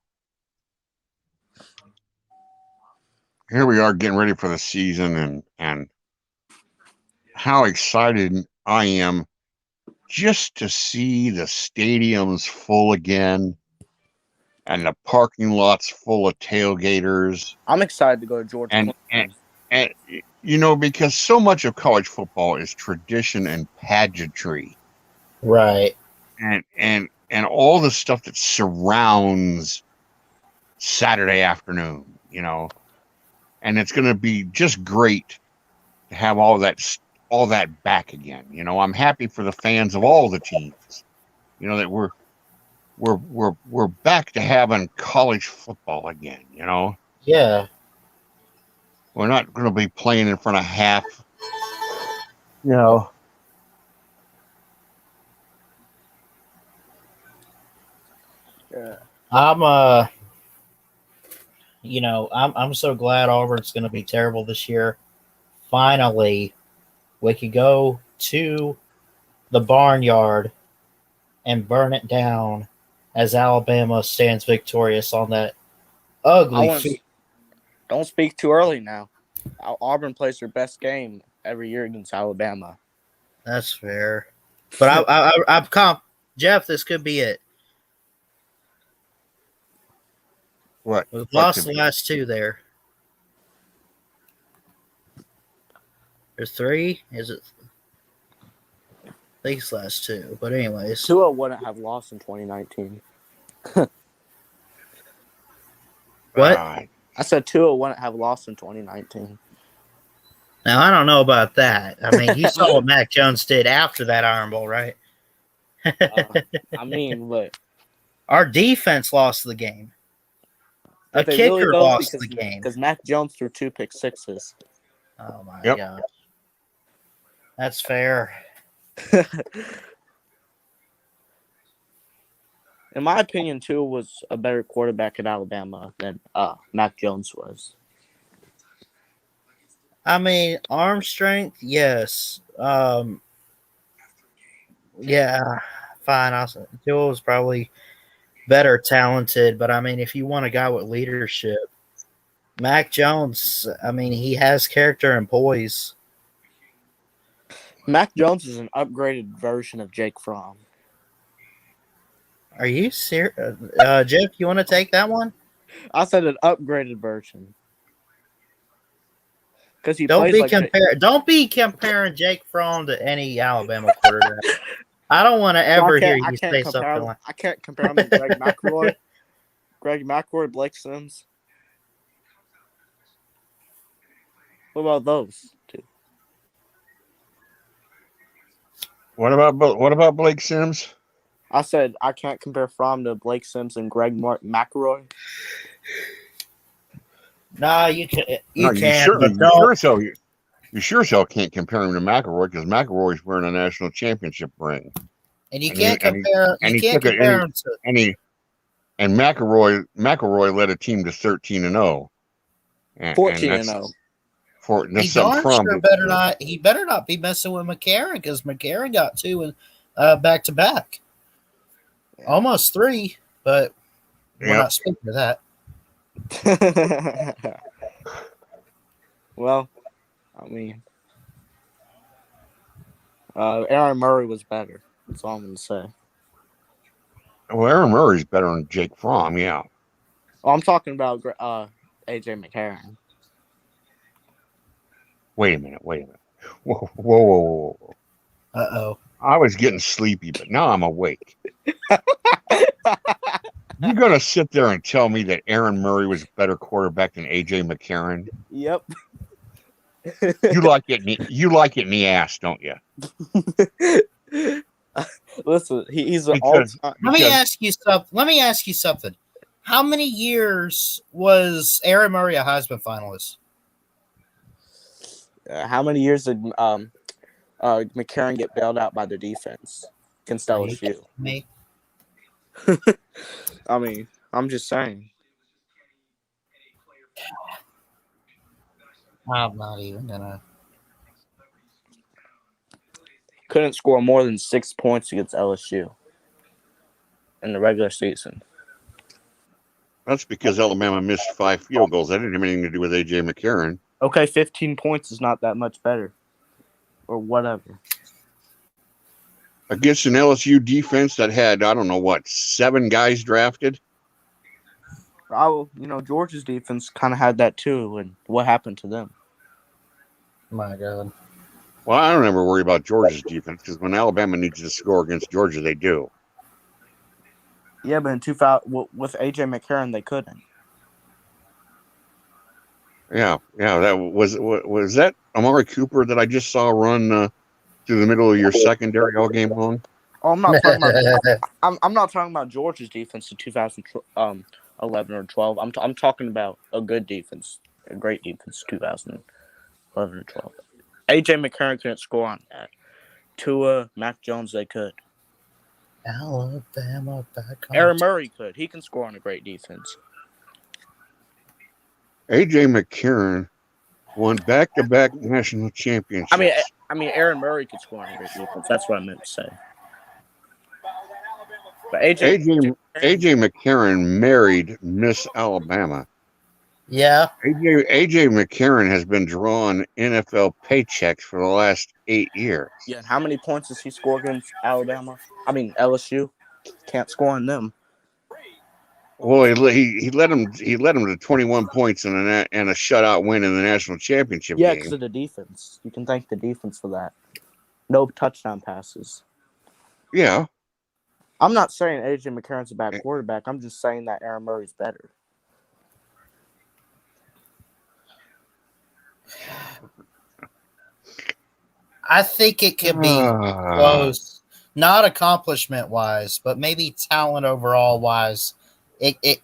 S7: here we are getting ready for the season, and how excited I am just to see the stadiums full again and the parking lots full of tailgaters.
S4: I'm excited to go to Georgia.
S7: And you know, because so much of college football is tradition and pageantry.
S1: Right.
S7: And all the stuff that surrounds Saturday afternoon, you know. And it's going to be just great to have all that back again. You know, I'm happy for the fans of all the teams. You know, that we're back to having college football again, you know.
S1: Yeah.
S7: We're not going to be playing in front of half,
S1: I'm I'm so glad Auburn's going to be terrible this year. Finally, we could go to the barnyard and burn it down as Alabama stands victorious on that ugly field.
S4: Don't speak too early now. Auburn plays their best game every year against Alabama.
S1: That's fair. But I'm Jeff, this could be it.
S7: What?
S1: We've lost the last two there. There's three? Is it? I think it's last two. But anyways.
S4: Tua wouldn't have lost in 2019.
S1: What?
S4: I said Tua wouldn't have lost in 2019.
S1: Now, I don't know about that. I mean, you saw what Mac Jones did after that Iron Bowl, right?
S4: I mean, look.
S1: Our defense lost the game. A kicker
S4: really
S1: lost the game.
S4: Because Mac Jones threw 2 pick sixes.
S1: Oh, my God. That's fair.
S4: In my opinion, Tua was a better quarterback at Alabama than Mac Jones was.
S1: I mean, arm strength, yes. Yeah, fine. Tua was probably better talented, but I mean, if you want a guy with leadership, Mac Jones, I mean, he has character and poise.
S4: Mac Jones is an upgraded version of Jake Fromm.
S1: Are you serious? Jeff, you want to take that one?
S4: I said an upgraded version. Because he
S1: don't be
S4: plays
S1: comparing Jake Fromm to any Alabama quarterback. I don't want to ever hear you say something like
S4: I can't compare him to Greg McElroy. Greg McElroy, Blake Sims. What about those two?
S7: What about Blake Sims?
S4: I said I can't compare Fromm to Blake Sims and Greg McElroy.
S1: No, you can.
S7: You sure as hell can't compare him to McElroy because McElroy's wearing a national championship ring.
S1: And you can't compare. You can't compare him to.
S7: And McElroy led a team to 13-0.
S4: 14-0.
S1: He darn sure better not. He better not be messing with McCarron because McCarron got 2 and back to back, almost 3. But we're not speaking to that.
S4: Well, I mean, Aaron Murray was better. That's all I'm going to say.
S7: Well, Aaron Murray's better than Jake Fromm, yeah.
S4: Well, I'm talking about A.J. McCarron.
S7: Wait a minute. Whoa.
S1: Uh-oh.
S7: I was getting sleepy, but now I'm awake. You're going to sit there and tell me that Aaron Murray was a better quarterback than A.J. McCarron?
S4: Yep.
S7: You like it in the ass, don't you?
S4: Listen, he's an all-time.
S1: Let me ask you something. How many years was Aaron Murray a Heisman finalist?
S4: How many years did McCarron get bailed out by the defense against LSU?
S1: Me.
S4: I mean, I'm just saying.
S1: I'm not even gonna.
S4: Couldn't score more than 6 points against LSU in the regular season.
S7: That's because Alabama missed 5 field goals. That didn't have anything to do with A.J. McCarron.
S4: Okay, 15 points is not that much better. Or whatever.
S7: Against an LSU defense that had, 7 guys drafted?
S4: Georgia's defense kind of had that too, and what happened to them?
S1: My God.
S7: Well, I don't ever worry about Georgia's defense because when Alabama needs to score against Georgia, they do.
S4: Yeah, but in 2000, with A.J. McCarron, they couldn't.
S7: Yeah. That was that Amari Cooper that I just saw run through the middle of your secondary all game long.
S4: Oh, I'm not talking about. I'm not talking about Georgia's defense in 2011 or 12. I'm talking about a good defense, a great defense, 2011 or 12. A.J. McCarron couldn't score on that. Tua, Mac Jones, they could.
S1: Alabama back on.
S4: Aaron Murray could. He can score on a great defense.
S7: A.J. McCarron won back-to-back national championships.
S4: I mean, Aaron Murray could score on a great defense. That's what I meant to say. But
S7: A.J. McCarron married Miss Alabama.
S1: Yeah.
S7: A.J. McCarron has been drawing NFL paychecks for the last 8 years.
S4: Yeah, and how many points does he score against Alabama? I mean, LSU can't score on them.
S7: Well, he led him to 21 points and a shutout win in the national championship
S4: Yeah,
S7: game.
S4: because of the defense. You can thank the defense for that. No touchdown passes.
S7: Yeah.
S4: I'm not saying A.J. McCarron's a bad quarterback. I'm just saying that Aaron Murray's better.
S1: I think it could be close, not accomplishment-wise, but maybe talent overall-wise.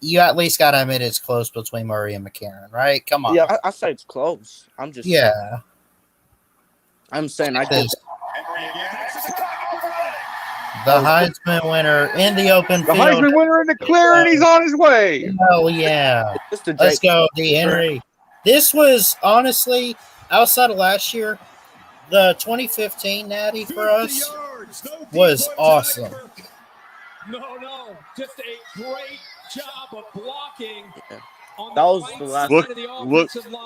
S1: You at least got to admit it's close between Murray and McCarron, right? Come on.
S4: Yeah, I say it's close. I'm just I'm saying I get
S1: the Heisman winner in the open
S7: The
S1: field.
S7: Heisman winner in the clear, and he's on his way.
S1: Oh, yeah. Let's go, D. Henry. This was, honestly, outside of last year, the 2015 Natty for us was awesome.
S10: No, just a great job of blocking.
S4: That was the last.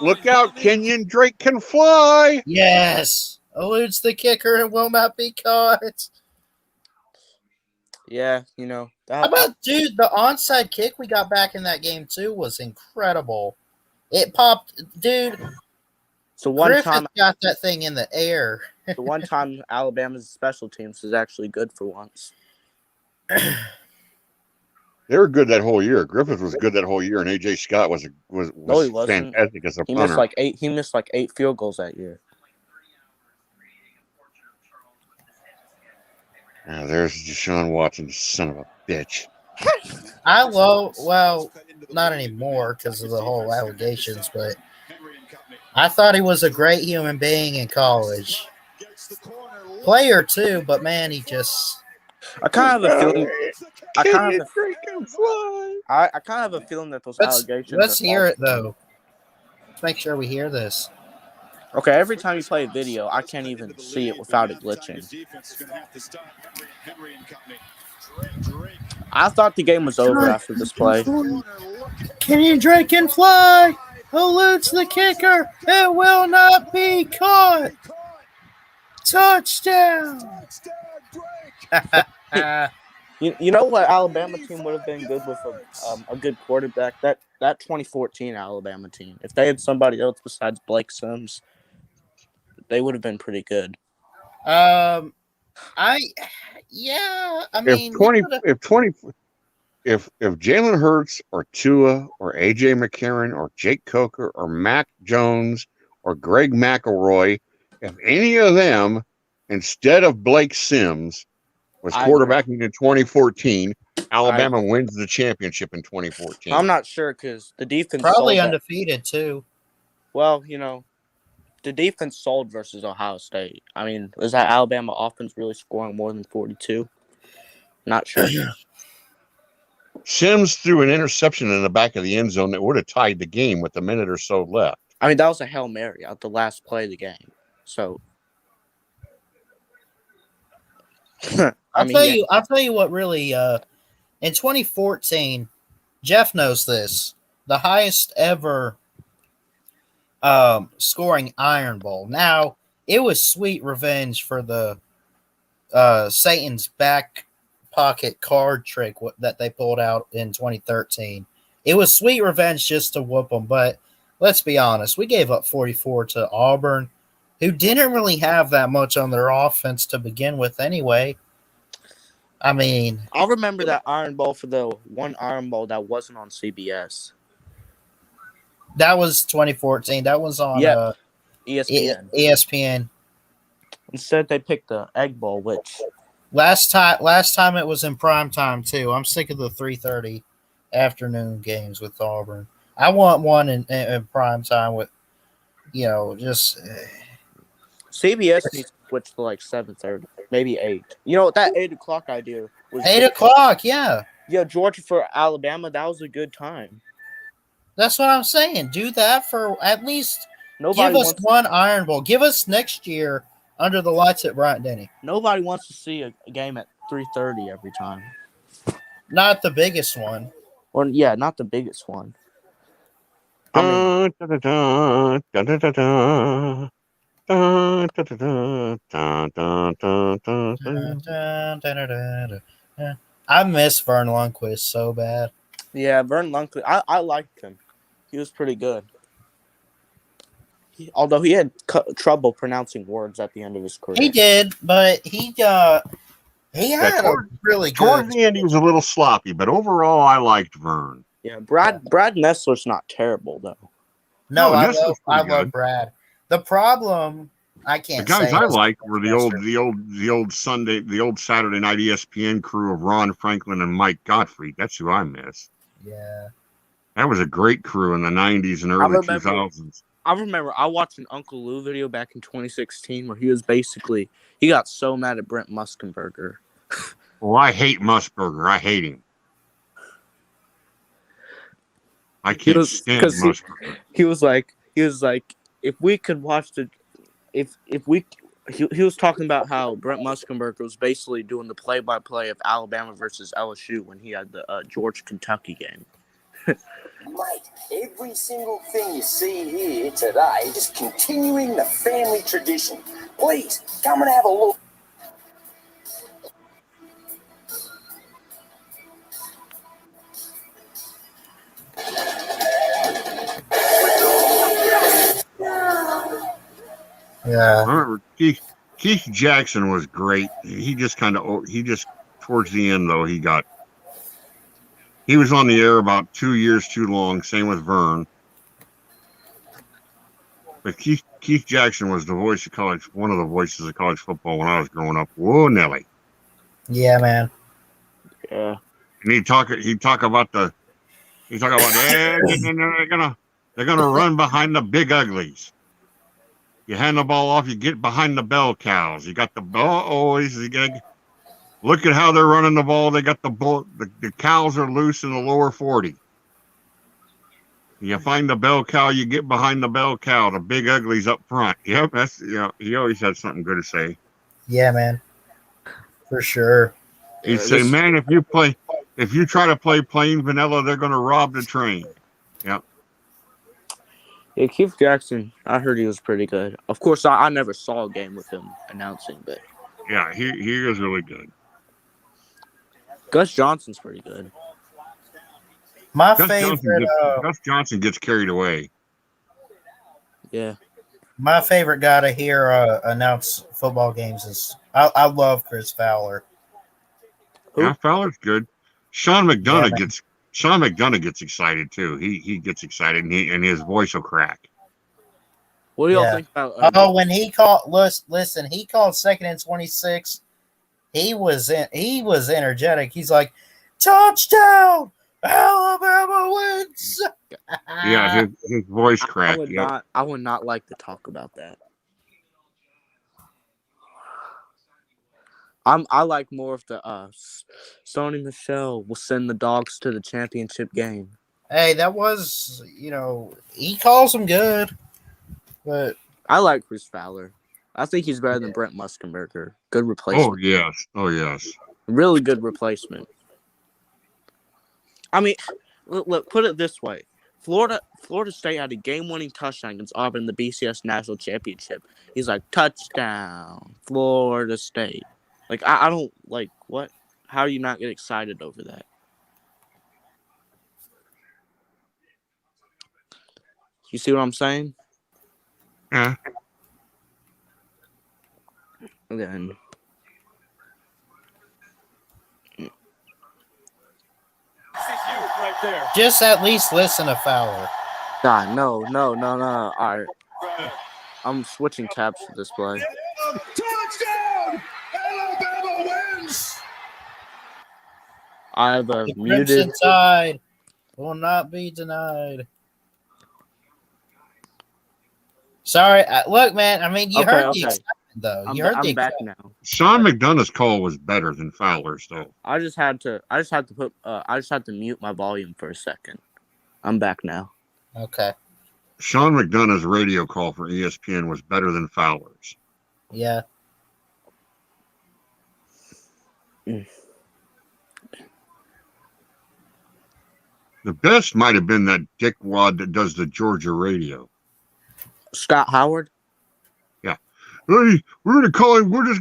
S7: Look out, Kenyon Drake can fly.
S1: Yes. Eludes the kicker and will not be caught.
S4: Yeah,
S1: How about, dude, the onside kick we got back in that game, too, was incredible. It popped, dude.
S4: So one
S1: Griffith
S4: time
S1: got that thing in the air.
S4: The one time Alabama's special teams is actually good for once.
S7: They were good that whole year. Griffith was good that whole year, and A.J. Scott was
S4: No, he wasn't.
S7: fantastic as a punter.
S4: He missed like 8 field goals that year.
S7: Now, there's Deshaun Watson, son of a bitch.
S1: Well, not anymore because of the whole allegations, but I thought he was a great human being in college. Player, too, but man, he just...
S4: I kind of have a feeling... I kind of have a feeling that those allegations...
S1: Let's hear it, though. Let's make sure we hear this.
S4: Okay, every time you play a video, I can't even see it without it glitching. I thought the game was over after this play.
S1: Kenyon Drake can fly. Eludes the kicker. It will not be caught. Touchdown.
S4: You know what Alabama team would have been good with a good quarterback? That 2014 Alabama team. If they had somebody else besides Blake Sims, they would have been pretty good.
S1: I mean,
S7: if Jalen Hurts or Tua or A.J. McCarron or Jake Coker or Mac Jones or Greg McElroy, if any of them, instead of Blake Sims, was quarterbacking in 2014, Alabama wins the championship in 2014.
S4: I'm not sure because the defense
S1: probably undefeated too.
S4: Well, the defense sold versus Ohio State. I mean, is that Alabama offense really scoring more than 42? Not sure.
S7: Sims threw an interception in the back of the end zone that would have tied the game with a minute or so left.
S4: I mean, that was a Hail Mary at the last play of the game. So,
S1: I'll tell you what really, in 2014, Jeff knows this, the highest ever scoring Iron Bowl. Now, it was sweet revenge for the Satan's back pocket card trick that they pulled out in 2013. It was sweet revenge just to whoop them, but let's be honest, we gave up 44 to Auburn, who didn't really have that much on their offense to begin with anyway. I mean,
S4: I'll remember that Iron Bowl for the one Iron Bowl that wasn't on CBS.
S1: That was 2014. That was on
S4: ESPN.
S1: ESPN.
S4: Instead, they picked the Egg Bowl, which
S1: last time it was in prime time too. I'm sick of the 3:30 afternoon games with Auburn. I want one in prime time with, just.
S4: CBS needs to switch to like 7:30, maybe 8. You know that 8 o'clock idea was
S1: 8 o'clock. Yeah,
S4: Yeah, Georgia for Alabama. That was a good time.
S1: that's what I'm saying. Do that for at least.
S4: Nobody
S1: Give us
S4: wants
S1: one Iron Bowl. Give us next year under the lights at Bryant Denny.
S4: nobody wants to see a game at 3:30 every time.
S1: Not the biggest one.
S4: Or yeah, not the biggest one. I mean,
S1: I miss Vern Lundquist so bad.
S4: yeah, Vern Lundquist. I liked him. He was pretty good. Although he had trouble pronouncing words at the end of his career.
S1: He did, but he had a really good.
S7: Towards the end, he was a little sloppy, but overall, I liked Vern.
S4: Yeah, Brad Nessler's not terrible though.
S1: No, I love Brad. The problem I can't.
S7: The guys
S1: say
S7: I
S1: is
S7: liked were the old Saturday night ESPN crew of Ron Franklin and Mike Gottfried. That's who I miss.
S1: Yeah,
S7: that was a great crew in the '90s and early 2000s.
S4: I remember I watched an Uncle Lou video back in 2016 where he got so mad at Brent Muskenberger.
S7: Well, I hate Musburger. I hate him. I can't stand Musburger.
S4: He was like, if we could watch he was talking about how Brent Muskenberger was basically doing the play-by-play of Alabama versus LSU when he had the Georgia Kentucky game.
S10: Mate, every single thing you see here today is just continuing the family tradition. Please, come and have a look.
S1: Yeah.
S7: I remember Keith Jackson was great. He just towards the end though, he was on the air about 2 years too long. Same with Vern. But Keith Jackson was one of the voices of college football when I was growing up. Whoa, Nelly.
S1: Yeah, man.
S4: Yeah.
S7: And he'd talk about they're gonna run behind the big uglies. You hand the ball off, you get behind the bell cows. You got the look at how they're running the ball. They got the cows are loose in the lower 40. You find the bell cow, you get behind the bell cow. The big uglies up front. Yep, he always had something good to say.
S1: Yeah, man. For sure.
S7: He'd say, man, if you try to play plain vanilla, they're gonna rob the train. Yep.
S4: Yeah, Keith Jackson, I heard he was pretty good. Of course, I never saw a game with him announcing, but
S7: yeah, he is really good.
S4: Gus Johnson's pretty good.
S7: Gus Johnson gets carried away.
S4: Yeah.
S1: My favorite guy to hear announce football games is I love Chris Fowler.
S7: Yeah, Fowler's good. Sean McDonough gets excited too. He gets excited and his voice will crack.
S4: What do y'all think about?
S1: When he called, listen, he called 2nd and 26. He was energetic. He's like, touchdown, Alabama wins.
S7: Yeah, his voice cracked.
S4: I would not like to talk about that. I like more of the Sony Michel will send the dogs to the championship game.
S1: Hey, that was, he calls them good, but
S4: I like Chris Fowler. I think he's better than Brent Muskenberger. Good replacement.
S7: Oh yes.
S4: Really good replacement. I mean, look, put it this way: Florida State had a game-winning touchdown against Auburn in the BCS National Championship. He's like, touchdown, Florida State. Like, I don't like what? How do you not get excited over that? You see what I'm saying?
S7: Yeah.
S4: And then
S1: just at least listen to Fowler.
S4: God, no. All right. I'm switching tabs for this play.
S10: Touchdown! Alabama wins!
S4: I have
S1: The
S4: muted.
S1: Crimson Tide will not be denied. Sorry, look, man. I mean, you
S4: Okay,
S1: heard the
S4: okay.
S1: excitement, though.
S4: I'm,
S1: You heard the
S4: I'm back
S1: excitement.
S4: now.
S7: Sean McDonough's call was better than Fowler's, though.
S4: I just had to mute my volume for a second. I'm back now.
S1: Okay.
S7: Sean McDonough's radio call for ESPN was better than Fowler's.
S1: Yeah.
S7: The best might have been that dickwad that does the Georgia radio.
S4: Scott Howard?
S7: Yeah. Hey, we're going to call him. We're just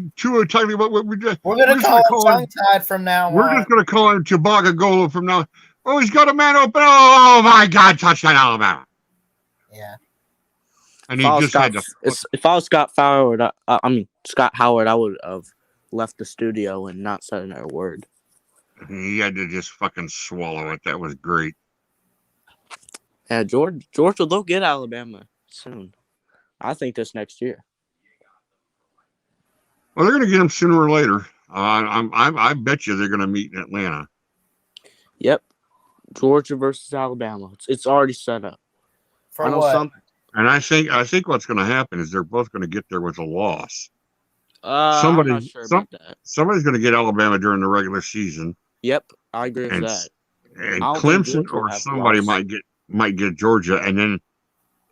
S7: talking about what we did.
S1: We're going to call him tongue-tied from now on.
S7: We're just going to call him Chibagagola from now on. Oh, he's got a man open. Oh, my God. Touchdown, Alabama.
S1: Yeah.
S7: And he just had to.
S4: If I was Scott Howard, Scott Howard, I would have left the studio and not said another word.
S7: He had to just fucking swallow it. That was great.
S4: Yeah, Georgia, they'll get Alabama soon. I think this next year.
S7: Well, they're going to get him sooner or later. I bet you they're going to meet in Atlanta.
S4: Yep, Georgia versus Alabama. It's already set up.
S1: For what?
S7: And I think what's going to happen is they're both going to get there with a loss.
S4: I'm not sure about that.
S7: Somebody's going to get Alabama during the regular season.
S4: Yep, I agree with that.
S7: And Clemson or somebody might get Georgia, and then,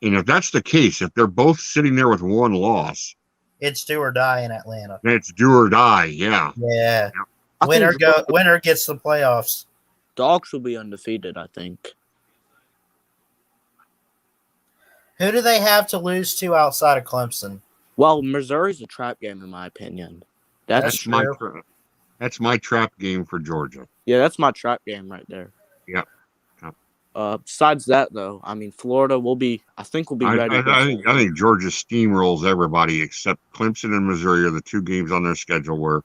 S7: if that's the case, if they're both sitting there with one loss,
S1: it's do or die in Atlanta.
S7: It's do or die. Yeah.
S1: Yeah. Winner gets the playoffs.
S4: Dogs will be undefeated, I think.
S1: Who do they have to lose to outside of Clemson?
S4: Well, Missouri's a trap game, in my opinion.
S7: That's my trap game for Georgia.
S4: Yeah, that's my trap game right there.
S7: Yep.
S4: Besides that, though, Florida will be. I think we'll be ready.
S7: I think Georgia steamrolls everybody except Clemson and Missouri are the two games on their schedule where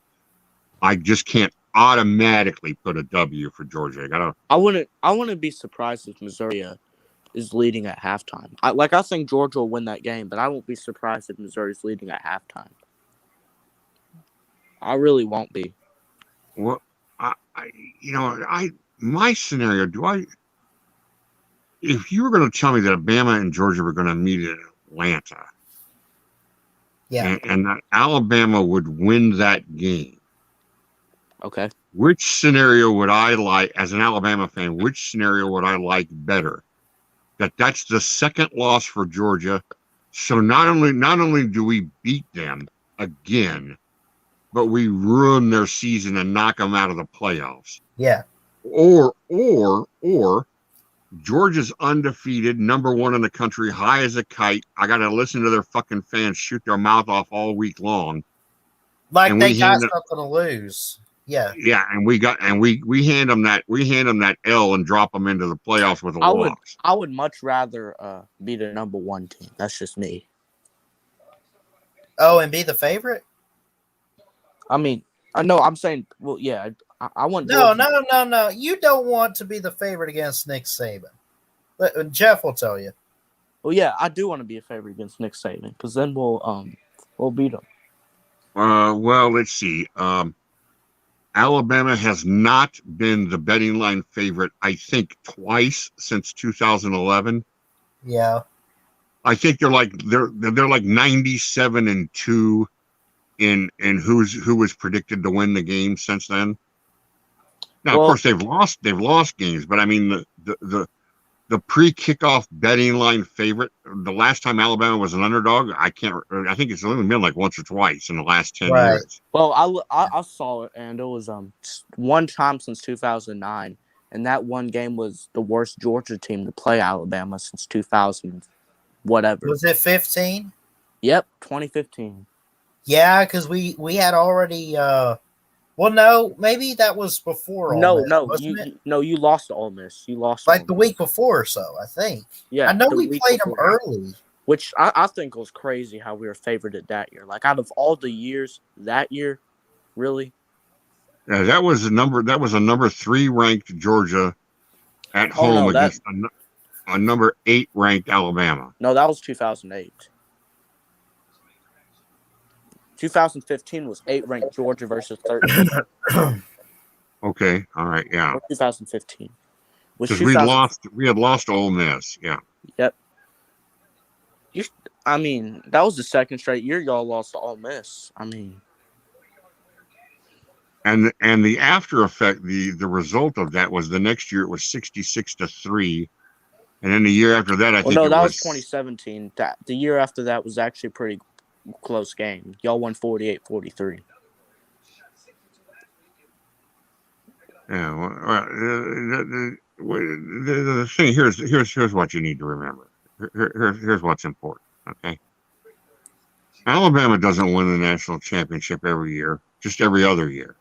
S7: I just can't automatically put a W for Georgia.
S4: I wouldn't be surprised if Missouri is leading at halftime. I think Georgia will win that game, but I won't be surprised if Missouri's leading at halftime. I really won't be.
S7: Well, my scenario, if you were going to tell me that Alabama and Georgia were going to meet in Atlanta,
S1: yeah,
S7: and that Alabama would win that game,
S4: okay,
S7: which scenario would I like as an Alabama fan? Which scenario would I like better? That's the second loss for Georgia, so not only do we beat them again, but we ruin their season and knock them out of the playoffs.
S1: Yeah.
S7: Or Georgia's undefeated, number one in the country, high as a kite. I got to listen to their fucking fans shoot their mouth off all week long.
S1: Like they got something to lose. Yeah.
S7: Yeah, and we hand them that L and drop them into the playoffs with a loss.
S4: I would much rather be the number one team. That's just me.
S1: Oh, and be the favorite?
S4: I know. I'm saying, well, yeah. I want.
S1: No. You don't want to be the favorite against Nick Saban. Jeff will tell you.
S4: Well, yeah, I do want to be a favorite against Nick Saban because then we'll beat him.
S7: Well, let's see. Alabama has not been the betting line favorite, I think, twice since 2011.
S1: Yeah.
S7: I think they're like 97-2 in who was predicted to win the game since then. Now, of course, they've lost games, but the pre-kickoff betting line favorite. The last time Alabama was an underdog, I think it's only been like once or twice in the last 10 years.
S4: Well, I saw it, and it was one time since 2009, and that one game was the worst Georgia team to play Alabama since 2000, whatever.
S1: Was it 15?
S4: Yep, 2015.
S1: Yeah, because we had already. Well, no, maybe that was before.
S4: No, you lost to Ole Miss. You lost
S1: like the week before or so, I think.
S4: Yeah,
S1: I know we played them early,
S4: which I think was crazy how we were favored that year. Like out of all the years, that year, really.
S7: Yeah, that was a number 3 ranked Georgia at home against a number 8 ranked Alabama.
S4: No, that was 2008. 2015 was 8 ranked Georgia versus 13.
S7: Okay, all right, yeah.
S4: Or 2015.
S7: Because we had lost Ole Miss, yeah.
S4: Yep. I mean, that was the second straight year y'all lost to Ole Miss. I mean,
S7: and the after effect, the result of that was the next year it was 66-3, and then the year after that, I think
S4: no,
S7: it
S4: that was
S7: was
S4: 2017. The year after that was actually a pretty close game. Y'all won 48-43.
S7: Yeah, well, the thing here's what you need to remember. Here's what's important. Okay, Alabama doesn't win the national championship every year, just every other year.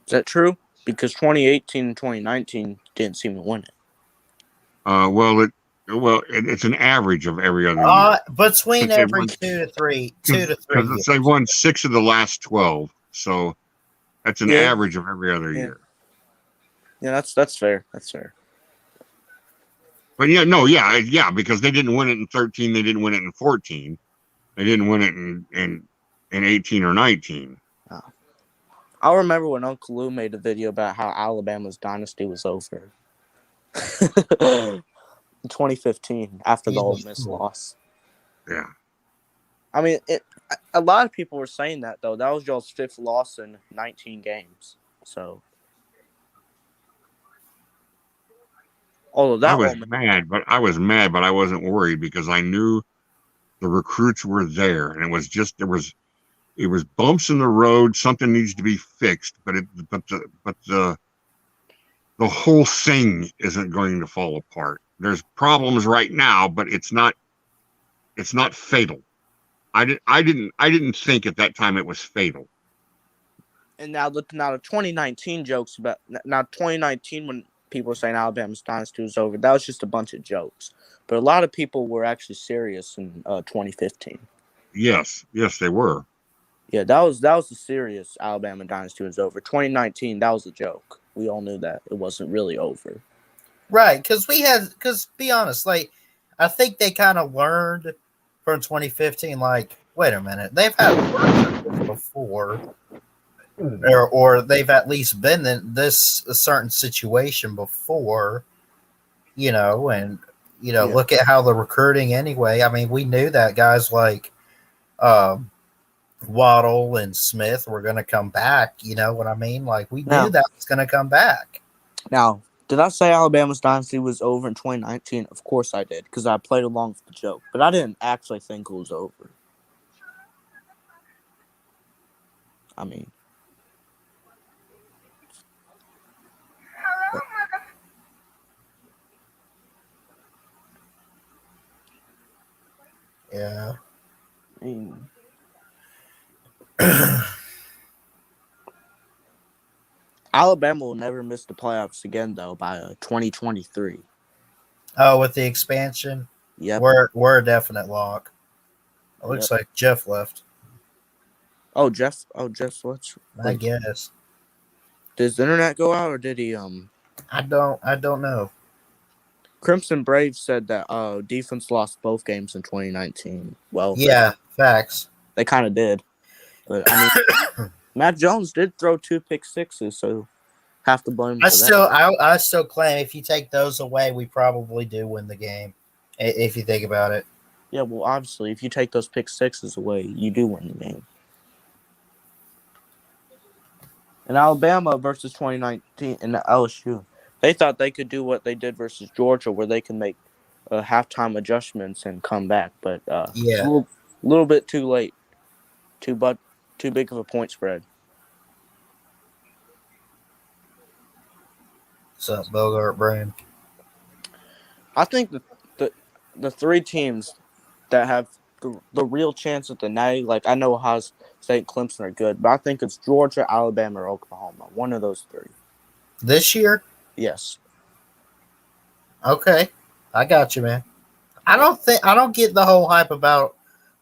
S4: Is that true? Because 2018 and 2019 didn't seem to win it.
S7: It's an average of every other year.
S1: Between every 2 to 3 years.
S7: Because they won 6 of the last 12, so that's an average of every other year.
S4: Yeah, that's fair. That's fair.
S7: But because they didn't win it in 13, they didn't win it in 14, they didn't win it in 18 or 19.
S4: I remember when Uncle Lou made a video about how Alabama's dynasty was over. In 2015, after the Ole Miss loss.
S7: Yeah.
S4: I mean, a lot of people were saying that, though. That was y'all's 5th loss in 19 games. So, although that
S7: I was mad, but I wasn't worried because I knew the recruits were there, and it was bumps in the road. Something needs to be fixed, but the whole thing isn't going to fall apart. There's problems right now, but it's not fatal. I didn't think at that time it was fatal.
S4: And now the 2019 jokes about 2019 when people were saying Alabama's dynasty was over, that was just a bunch of jokes. But a lot of people were actually serious in 2015.
S7: Yes, they were.
S4: Yeah, that was the serious Alabama dynasty was over. 2019, that was a joke. We all knew that it wasn't really over.
S1: Right, because be honest, like I think they kind of learned from 2015. Like, wait a minute, they've had worse before, or they've at least been in this certain situation before, and look at how the recruiting anyway. I mean, we knew that guys like Waddle and Smith were going to come back. You know what I mean? Like we knew that was going to come back.
S4: Now, did I say Alabama's dynasty was over in 2019? Of course I did, because I played along with the joke. But I didn't actually think it was over. I mean,
S1: yeah.
S4: I mean, Alabama will never miss the playoffs again, though, by 2023.
S1: Oh, with the expansion?
S4: Yeah.
S1: We're a definite lock. It looks like Jeff left.
S4: Oh, Jeff left.
S1: I guess.
S4: Did his internet go out, or did he
S1: I don't know.
S4: Crimson Braves said that defense lost both games in 2019. Well,
S1: yeah, facts.
S4: They kind of did. But I mean, Matt Jones did throw 2 pick-6s, so have to blame him for that.
S1: I still claim if you take those away, we probably do win the game. If you think about it.
S4: Yeah, well, obviously, if you take those pick-6s away, you do win the game. In Alabama versus 2019 in the LSU, they thought they could do what they did versus Georgia, where they can make halftime adjustments and come back. But it's a little bit too late. Too big of a point spread.
S1: What's up, Bogart Brand?
S4: I think the 3 teams that have the real chance at the Natty, like I know Ohio State and Clemson are good, but I think it's Georgia, Alabama, or Oklahoma. One of those 3.
S1: This year?
S4: Yes.
S1: Okay. I got you, man. I don't get the whole hype about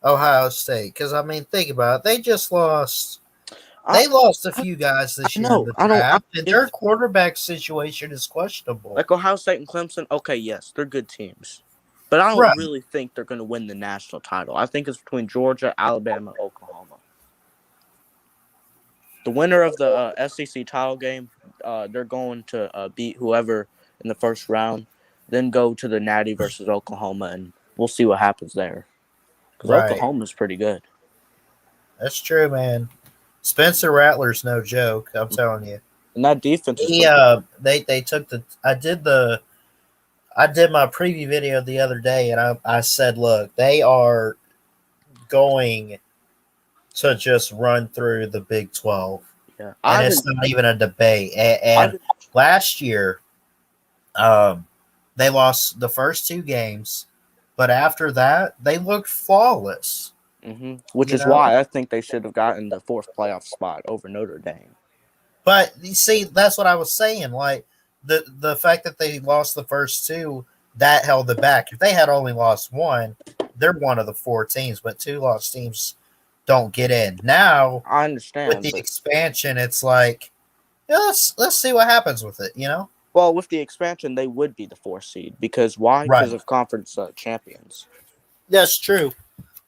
S1: Ohio State because I mean, think about it. They just lost. They lost a few guys this year in the draft, and their quarterback situation is questionable.
S4: Like Ohio State and Clemson, okay, yes, they're good teams. But I don't really think they're going to win the national title. I think it's between Georgia, Alabama, Oklahoma. The winner of the SEC title game, they're going to beat whoever in the first round, then go to the Natty versus Oklahoma and we'll see what happens there. Because
S1: Right.
S4: Oklahoma's pretty good.
S1: That's true, man. Spencer Rattler's no joke. I'm telling you.
S4: And that defense is
S1: they took the. I did my preview video the other day, and I said, look, they are going to just run through the Big 12.
S4: Yeah,
S1: and it's not even a debate. And last year, they lost the first 2 games, but after that, they looked flawless.
S4: Mm-hmm. Which is why I think they should have gotten the 4th playoff spot over Notre Dame.
S1: But you see, that's what I was saying. Like the fact that they lost the first 2, that held it back. If they had only lost 1, they're one of the 4 teams. But 2 lost teams don't get in. Now,
S4: I understand
S1: with the expansion, it's like, let's see what happens with it.
S4: Well, with the expansion, they would be the 4th seed because why? Because of conference champions.
S1: That's true.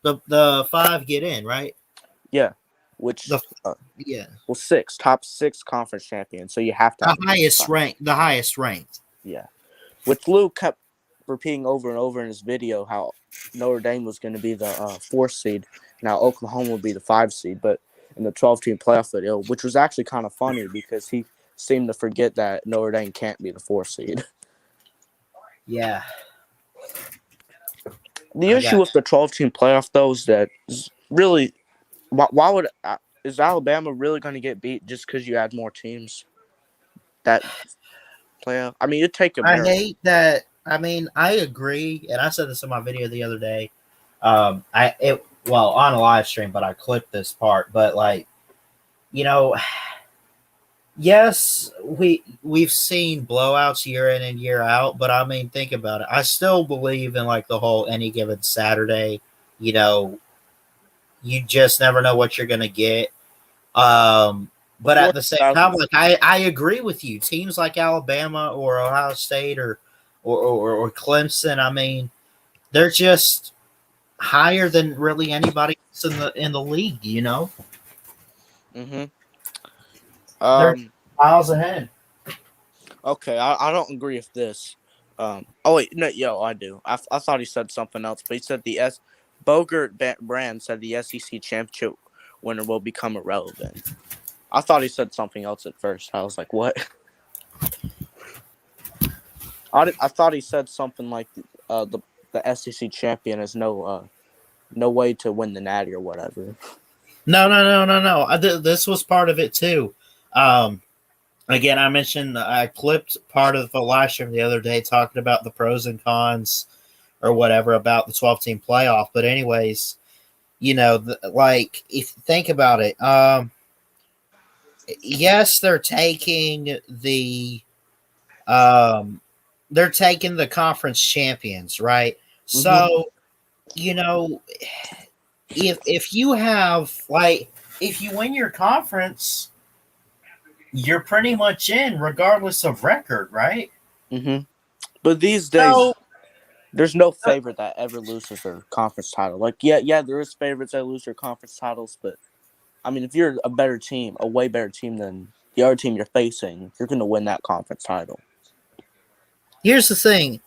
S1: The 5 get in, right?
S4: Yeah, which well, 6 top 6 conference champions. So you have to have
S1: the highest ranked.
S4: Yeah, which Lou kept repeating over and over in his video how Notre Dame was going to be the 4th seed. Now Oklahoma would be the 5 seed, but in the 12-team playoff video, which was actually kind of funny because he seemed to forget that Notre Dame can't be the 4th seed.
S1: Yeah.
S4: The issue with the 12-team playoff, though, is that really, why would is Alabama really going to get beat just because you add more teams? That playoff. I mean, you take a.
S1: I hate that. I mean, I agree, and I said this in my video the other day. On a live stream, but I clipped this part. But yes, we've seen blowouts year in and year out, but I mean, think about it. I still believe in the whole any given Saturday. You just never know what you're gonna get. But at the same time, I agree with you. Teams like Alabama or Ohio State or Clemson, I mean, they're just higher than really anybody else in the league.
S4: Mm-hmm.
S1: They're miles ahead.
S4: Okay, I don't agree with this. I do. I thought he said something else, but he said Bogart Brand said the SEC championship winner will become irrelevant. I thought he said something else at first. I was like, what? I thought he said something like the SEC champion has no way to win the Natty or whatever.
S1: No. This was part of it too. Again, I clipped part of the live stream the other day talking about the pros and cons or whatever about the 12-team playoff. But anyways, if you think about it, yes, they're taking the conference champions, right? Mm-hmm. So, if you have if you win your conference, you're pretty much in regardless of record, right?
S4: Mm-hmm. But these days, there's no favorite that ever loses their conference title. Yeah, there is favorites that lose their conference titles, but I mean, if you're a way better team than the other team you're facing, you're going to win that conference title.
S1: Here's the thing.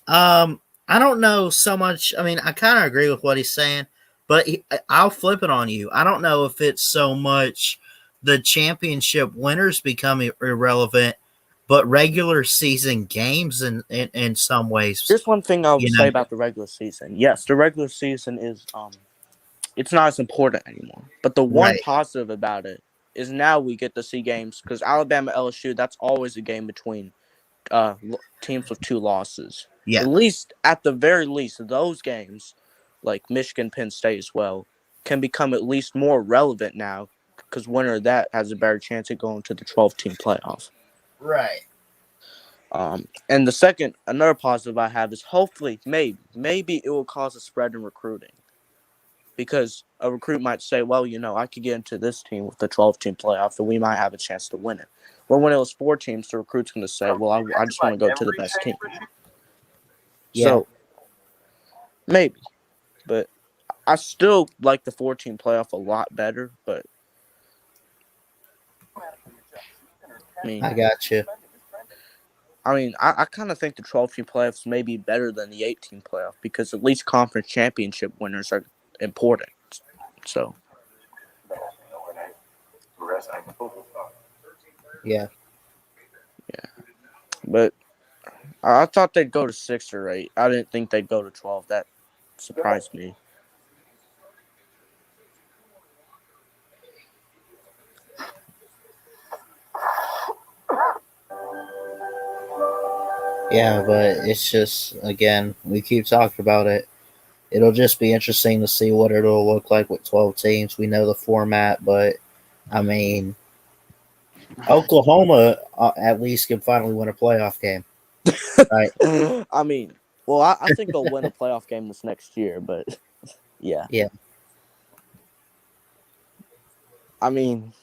S1: I don't know so much. I mean, I kind of agree with what he's saying, but I'll flip it on you. I don't know if it's so much the championship winners become irrelevant, but regular season games in some ways.
S4: Here's one thing I would say about the regular season. Yes, the regular season is it's not as important anymore. But the one positive about it is now we get to see games because Alabama LSU, that's always a game between teams with 2 losses.
S1: Yeah.
S4: At the very least, those games, like Michigan, Penn State as well, can become at least more relevant now because winner of that has a better chance of going to the 12-team playoff.
S1: Right.
S4: And another positive I have is hopefully, maybe it will cause a spread in recruiting. Because a recruit might say, well, I could get into this team with the 12-team playoff, and we might have a chance to win it. Well, when it was 4 teams, the recruit's going to say, well, I just want to go to the best team. Yeah. So, maybe. But I still like the 4-team playoff a lot better, but
S1: I got you.
S4: I mean, I kind of think the 12-team playoffs may be better than the 18 playoff because at least conference championship winners are important. So.
S1: Yeah.
S4: But I thought they'd go to 6 or 8. I didn't think they'd go to 12. That surprised me.
S1: Yeah, but it's just, again, we keep talking about it. It'll just be interesting to see what it'll look like with 12 teams. We know the format, but I mean, Oklahoma at least can finally win a playoff game. Right?
S4: I mean, well, I think they'll win a playoff game this next year, but yeah.
S1: Yeah.
S4: I mean,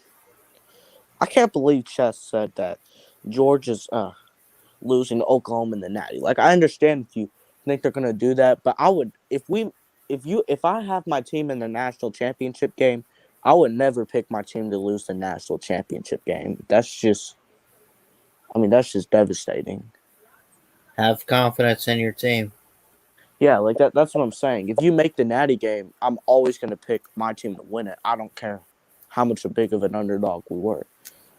S4: I can't believe Chess said that Georgia's losing to Oklahoma in the Natty. Like, I understand if you think they're gonna do that, but I would if I have my team in the national championship game, I would never pick my team to lose the national championship game. That's just devastating.
S1: Have confidence in your team.
S4: Yeah, like that's what I'm saying. If you make the Natty game, I'm always gonna pick my team to win it. I don't care how much big of an underdog we were.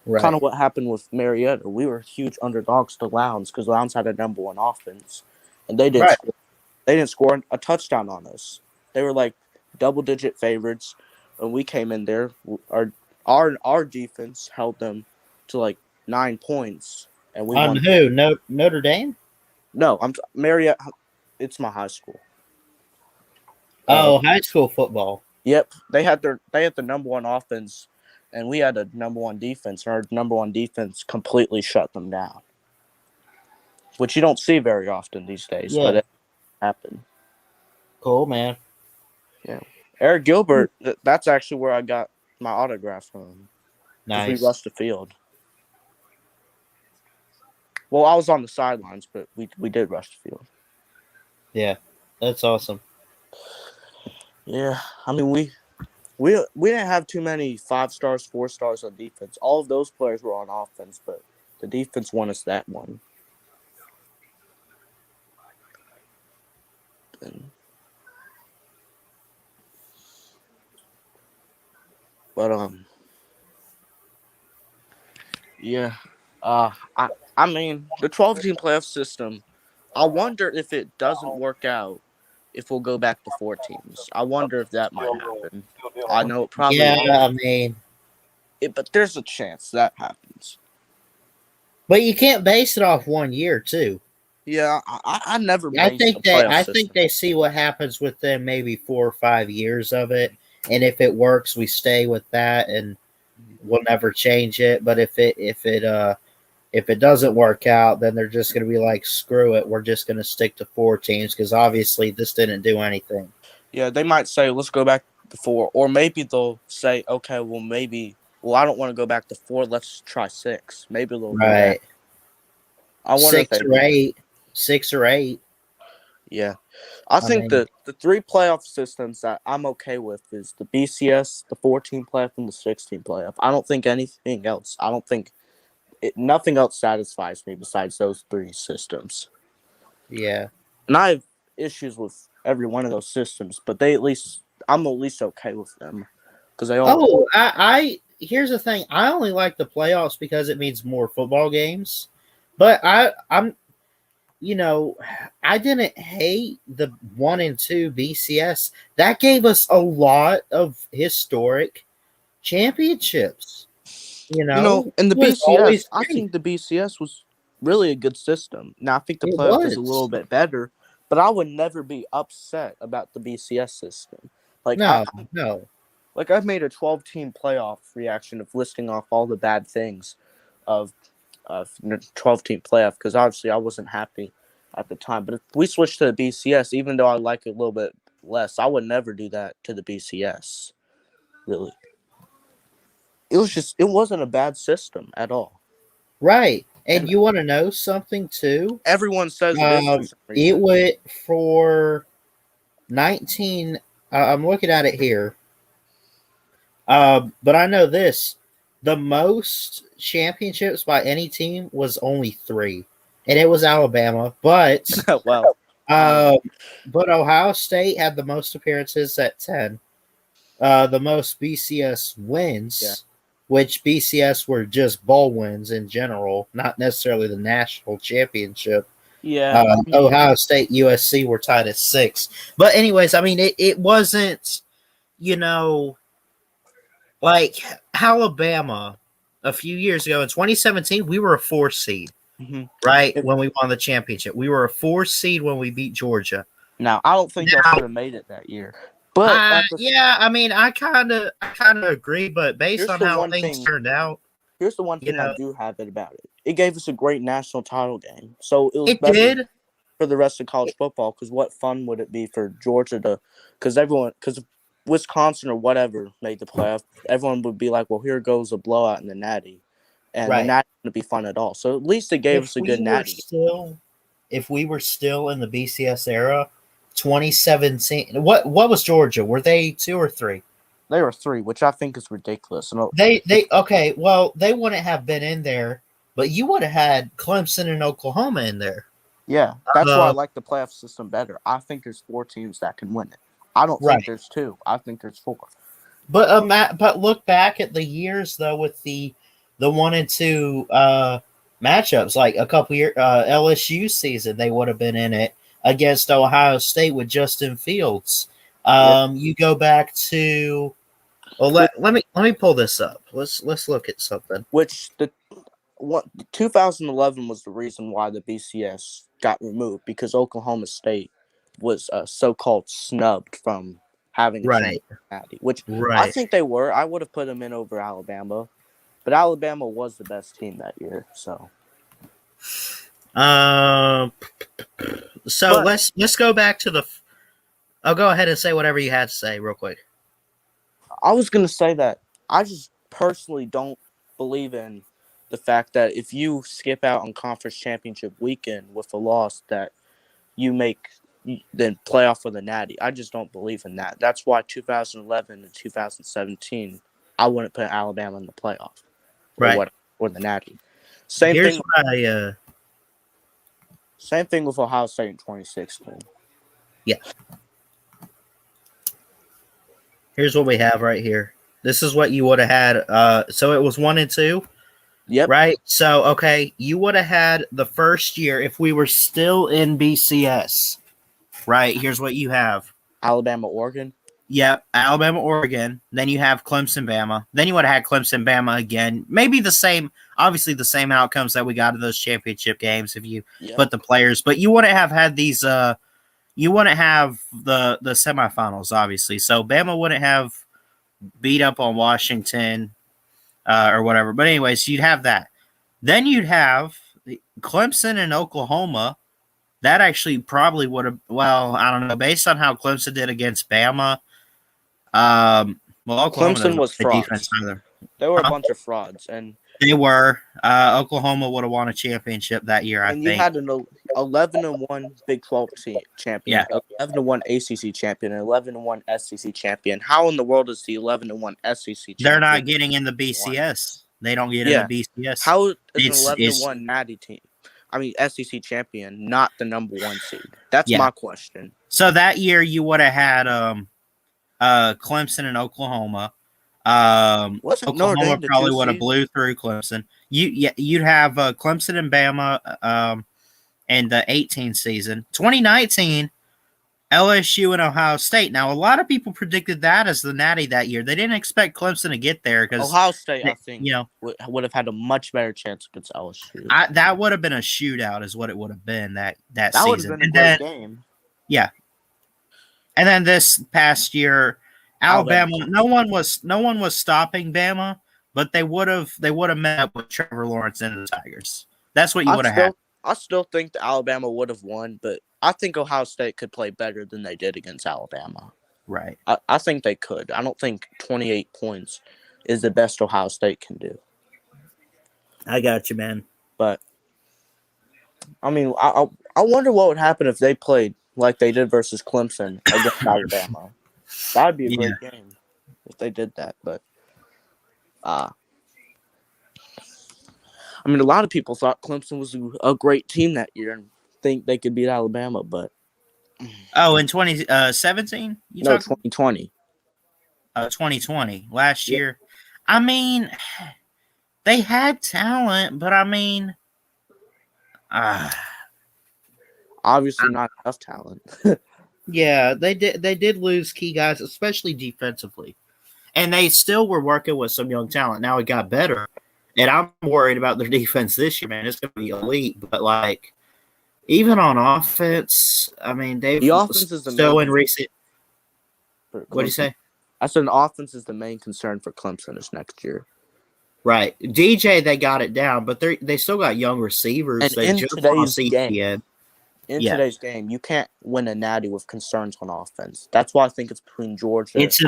S1: Right.
S4: Kind of what happened with Marietta. We were huge underdogs to Lowndes because Lowndes had a number 1 offense, and they didn't score a touchdown on us. They were like double-digit favorites, and we came in there. Our defense held them to like 9 points, and we
S1: On
S4: won.
S1: who? Notre Dame?
S4: No, I'm Marietta. It's my high school.
S1: High school football.
S4: Yep, they had the number 1 offense, and we had a number 1 defense. Our number 1 defense completely shut them down, which you don't see very often these days.
S1: Yeah.
S4: But it happened.
S1: Cool, man.
S4: Yeah, Eric Gilbert. That's actually where I got my autograph from.
S1: Nice.
S4: We rushed the field. Well, I was on the sidelines, but we did rush the field.
S1: Yeah, that's awesome.
S4: Yeah, I mean we didn't have too many 5 stars, 4 stars on defense. All of those players were on offense, but the defense won us that one. But yeah, I mean the 12-team playoff system. I wonder if it doesn't work out, if we'll go back to 4 teams. I wonder if that might happen. I know it probably.
S1: Yeah,
S4: won't.
S1: I mean,
S4: But there's a chance that happens.
S1: But you can't base it off 1 year, too.
S4: Yeah, I never.
S1: I think they see what happens within maybe 4 or 5 years of it, and if it works, we stay with that, and we'll never change it. But if it doesn't work out, then they're just going to be like, screw it, we're just going to stick to 4 teams because obviously this didn't do anything.
S4: Yeah, they might say, let's go back to 4, or maybe they'll say, okay, well, I don't want to go back to 4. Let's try 6. Maybe they'll do that. I wonder
S1: 6 or 8.
S4: Yeah, I think the 3 playoff systems that I'm okay with is the BCS, the 14 playoff, and the 16 playoff. I don't think anything else. I don't think nothing else satisfies me besides those 3 systems.
S1: Yeah,
S4: and I have issues with every one of those systems, but I'm at least okay with them because they all.
S1: Here's the thing. I only like the playoffs because it means more football games. But I'm I didn't hate the 1 and 2 BCS. That gave us a lot of historic championships.
S4: And the BCS, I think the BCS was really a good system. Now I think the playoff is a little bit better, but I would never be upset about the BCS system.
S1: No.
S4: Like I've made a 12-team playoff reaction of listing off all the bad things of 12-team playoff because obviously I wasn't happy at the time. But if we switch to the BCS, even though I like it a little bit less, I would never do that to the BCS. Really, it wasn't a bad system at all.
S1: Right, and you want to know something too?
S4: Everyone says it is.
S1: It went for 19. I'm looking at it here. But I know this. The most championships by any team was only 3, and it was Alabama. But
S4: Well,
S1: but Ohio State had the most appearances at 10. The most BCS wins, which BCS were just bowl wins in general, not necessarily the national championship.
S4: yeah.
S1: Ohio State, USC were tied at 6. But anyways, I mean, it wasn't, like Alabama a few years ago in 2017, we were a 4 seed, right? When we won the championship, we were a 4 seed when we beat Georgia.
S4: Now, I don't think y'all should have made it that year. But
S1: yeah, I mean, I kind of agree, but based on how things turned out,
S4: here's the one thing I do have it about it. It gave us a great national title game, so it was
S1: it
S4: better
S1: did
S4: for the rest of college football. Because what fun would it be for Georgia to? Because Wisconsin or whatever made the playoff, everyone would be like, "Well, here goes a blowout in the Natty," and the Natty wouldn't be fun at all. So at least it gave us a good Natty.
S1: If we were still in the BCS era. 2017. What was Georgia? Were they 2 or 3?
S4: They were 3, which I think is ridiculous.
S1: They okay. Well, they wouldn't have been in there, but you would have had Clemson and Oklahoma in there.
S4: Yeah, that's why I like the playoff system better. I think there's 4 teams that can win it. I don't think there's 2. I think there's 4.
S1: But look back at the years though with the 1 and 2 matchups. Like a couple years LSU season, they would have been in it against Ohio State with Justin Fields. You go back to let me pull this up. Let's look at something.
S4: Which 2011 was the reason why the BCS got removed, because Oklahoma State was so-called snubbed from having a chance at it, which I think they were. I would have put them in over Alabama, but Alabama was the best team that year. So
S1: let's go back to the. I'll go ahead and say whatever you had to say real quick.
S4: I was going to say that I just personally don't believe in the fact that if you skip out on conference championship weekend with a loss that you then playoff for the Natty. I just don't believe in that. That's why 2011 and 2017, I wouldn't put Alabama in the playoff or the Natty. Same thing with Ohio State in 2016.
S1: Yeah. Here's what we have right here. This is what you would have had. So it was 1 and 2.
S4: Yep.
S1: Right. So, okay, you would have had the first year if we were still in BCS. Right. Here's what you have.
S4: Alabama, Oregon.
S1: Yep. Alabama, Oregon. Then you have Clemson, Bama. Then you would have had Clemson, Bama again. Maybe the same, obviously the same outcomes that we got in those championship games if you put the players. But you wouldn't have had these you wouldn't have the semifinals, obviously. So Bama wouldn't have beat up on Washington or whatever. But anyways, you'd have that. Then you'd have Clemson and Oklahoma. That actually probably would have, well, I don't know, based on how Clemson did against Bama. Oklahoma
S4: Clemson was frauds.
S1: Defense either.
S4: They were a bunch of frauds, and
S1: they were. Oklahoma would have won a championship that year, I think.
S4: And you had an 11-1 Big 12 champion, 11-1 ACC champion, and 11-1 SEC champion. How in the world is the 11-1 SEC champion?
S1: They're not getting in the BCS. They don't get in the BCS.
S4: How is an 11-1 Natty team? I mean, SEC champion, not the number 1 seed. That's my question.
S1: So that year you would have had Clemson and Oklahoma. Oklahoma probably would have blew through Clemson. You'd have Clemson and Bama in the 18 season. 2019, LSU and Ohio State. Now, a lot of people predicted that as the Natty that year. They didn't expect Clemson to get there because
S4: Ohio State, I think, would have had a much better chance against LSU.
S1: That would have been a shootout, is what it would have been that
S4: that
S1: season.
S4: Would have been a great game.
S1: Yeah, and then this past year, Alabama. No one was stopping Bama, but they would have met up with Trevor Lawrence and the Tigers. That's what you would have had.
S4: I still think that Alabama would have won, but I think Ohio State could play better than they did against Alabama.
S1: Right.
S4: I think they could. I don't think 28 points is the best Ohio State can do.
S1: I got you, man.
S4: But, I mean, I wonder what would happen if they played like they did versus Clemson against Alabama. That would be a great game if they did that. But, I mean, a lot of people thought Clemson was a great team that year and think they could beat Alabama, but
S1: Oh, in 2017, you
S4: no,
S1: talking?
S4: 2020.
S1: 2020, last
S4: Yep.
S1: year. I mean, they had talent, but I mean,
S4: obviously not enough talent.
S1: yeah, they did lose key guys, especially defensively, and they still were working with some young talent. Now it got better, and I'm worried about their defense this year, man. It's going to be elite, but like even on offense, I mean, they've
S4: The offense is the
S1: still
S4: main
S1: in recent.
S4: for
S1: What do you
S4: Clemson.
S1: say?
S4: I said the offense is the main concern for Clemson this next year.
S1: Right, DJ, they got it down, but they still got young receivers.
S4: And
S1: They
S4: in
S1: just
S4: today's
S1: lost
S4: game, today's game, you can't win a natty with concerns on offense. That's why I think it's between Georgia.
S1: It's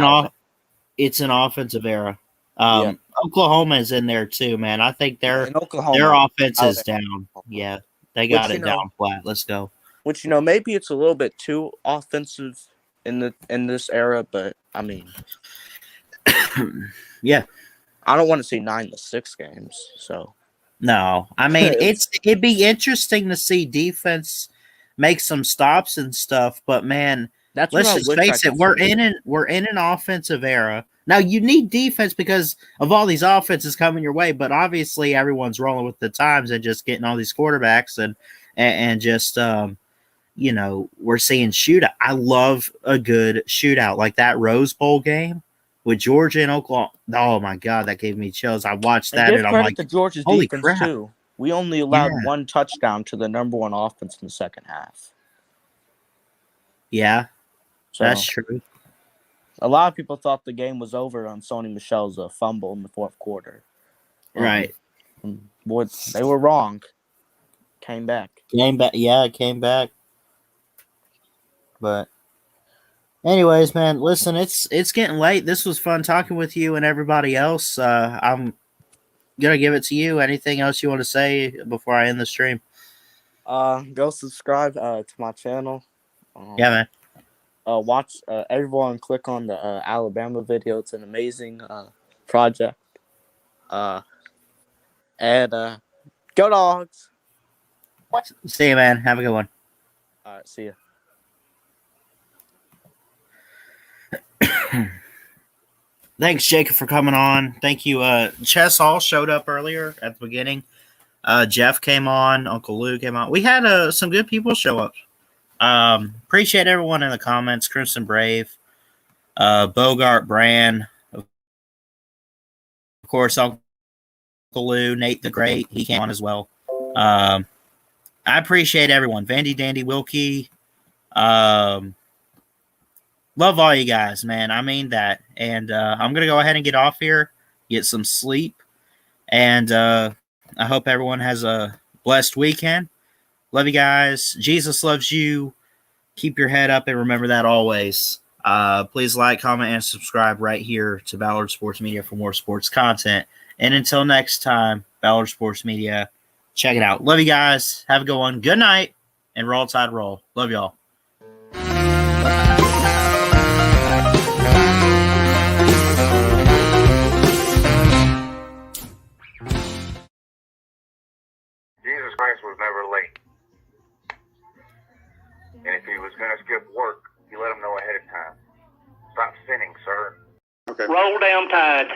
S1: an offensive era.
S4: Yeah.
S1: Oklahoma is in there too, man. I think their offense is down. Yeah, they got it down flat. Let's go.
S4: Which maybe it's a little bit too offensive in this era, but I mean,
S1: yeah,
S4: I don't want to see 9-6 games. So
S1: no, I mean it'd be interesting to see defense make some stops and stuff, but man, let's just face it, we're in an offensive era. Now you need defense because of all these offenses coming your way, but obviously everyone's rolling with the times and just getting all these quarterbacks and just we're seeing shootout. I love a good shootout like that Rose Bowl game with Georgia and Oklahoma. Oh my God, that gave me chills. I watched that and I'm like,
S4: to Georgia's
S1: holy
S4: defense
S1: crap.
S4: too. We only allowed one touchdown to the number one offense in the second half.
S1: Yeah, so, that's true.
S4: A lot of people thought the game was over on Sony Michel's fumble in the fourth quarter.
S1: Right.
S4: Boy, they were wrong. Came back.
S1: Yeah, it came back. But anyways, man, listen, it's getting late. This was fun talking with you and everybody else. I'm gonna give it to you. Anything else you want to say before I end the stream?
S4: Go subscribe to my channel.
S1: Yeah, man.
S4: Watch everyone click on the Alabama video. It's an amazing project. And go Dogs.
S1: See you, man. Have a good one.
S4: All right, see ya.
S1: Thanks, Jacob, for coming on. Thank you. Chess Hall showed up earlier at the beginning. Jeff came on. Uncle Lou came on. We had some good people show up. Appreciate everyone in the comments. Crimson Brave, Bogart, Brand, of course, Uncle Lou, Nate the Great. He came on as well. I appreciate everyone. Vandy Dandy Wilkie. Love all you guys, man. I mean that. And I'm going to go ahead and get off here, get some sleep. And I hope everyone has a blessed weekend. Love you guys. Jesus loves you. Keep your head up and remember that always. Please like, comment, and subscribe right here to Ballard Sports Media for more sports content. And until next time, Ballard Sports Media, check it out. Love you guys. Have a good one. Good night. And roll tide roll. Love y'all.
S11: Jesus Christ was never late. And if he was going to skip work, he let him know ahead of time. Stop sinning, sir.
S10: Okay. Roll down tide.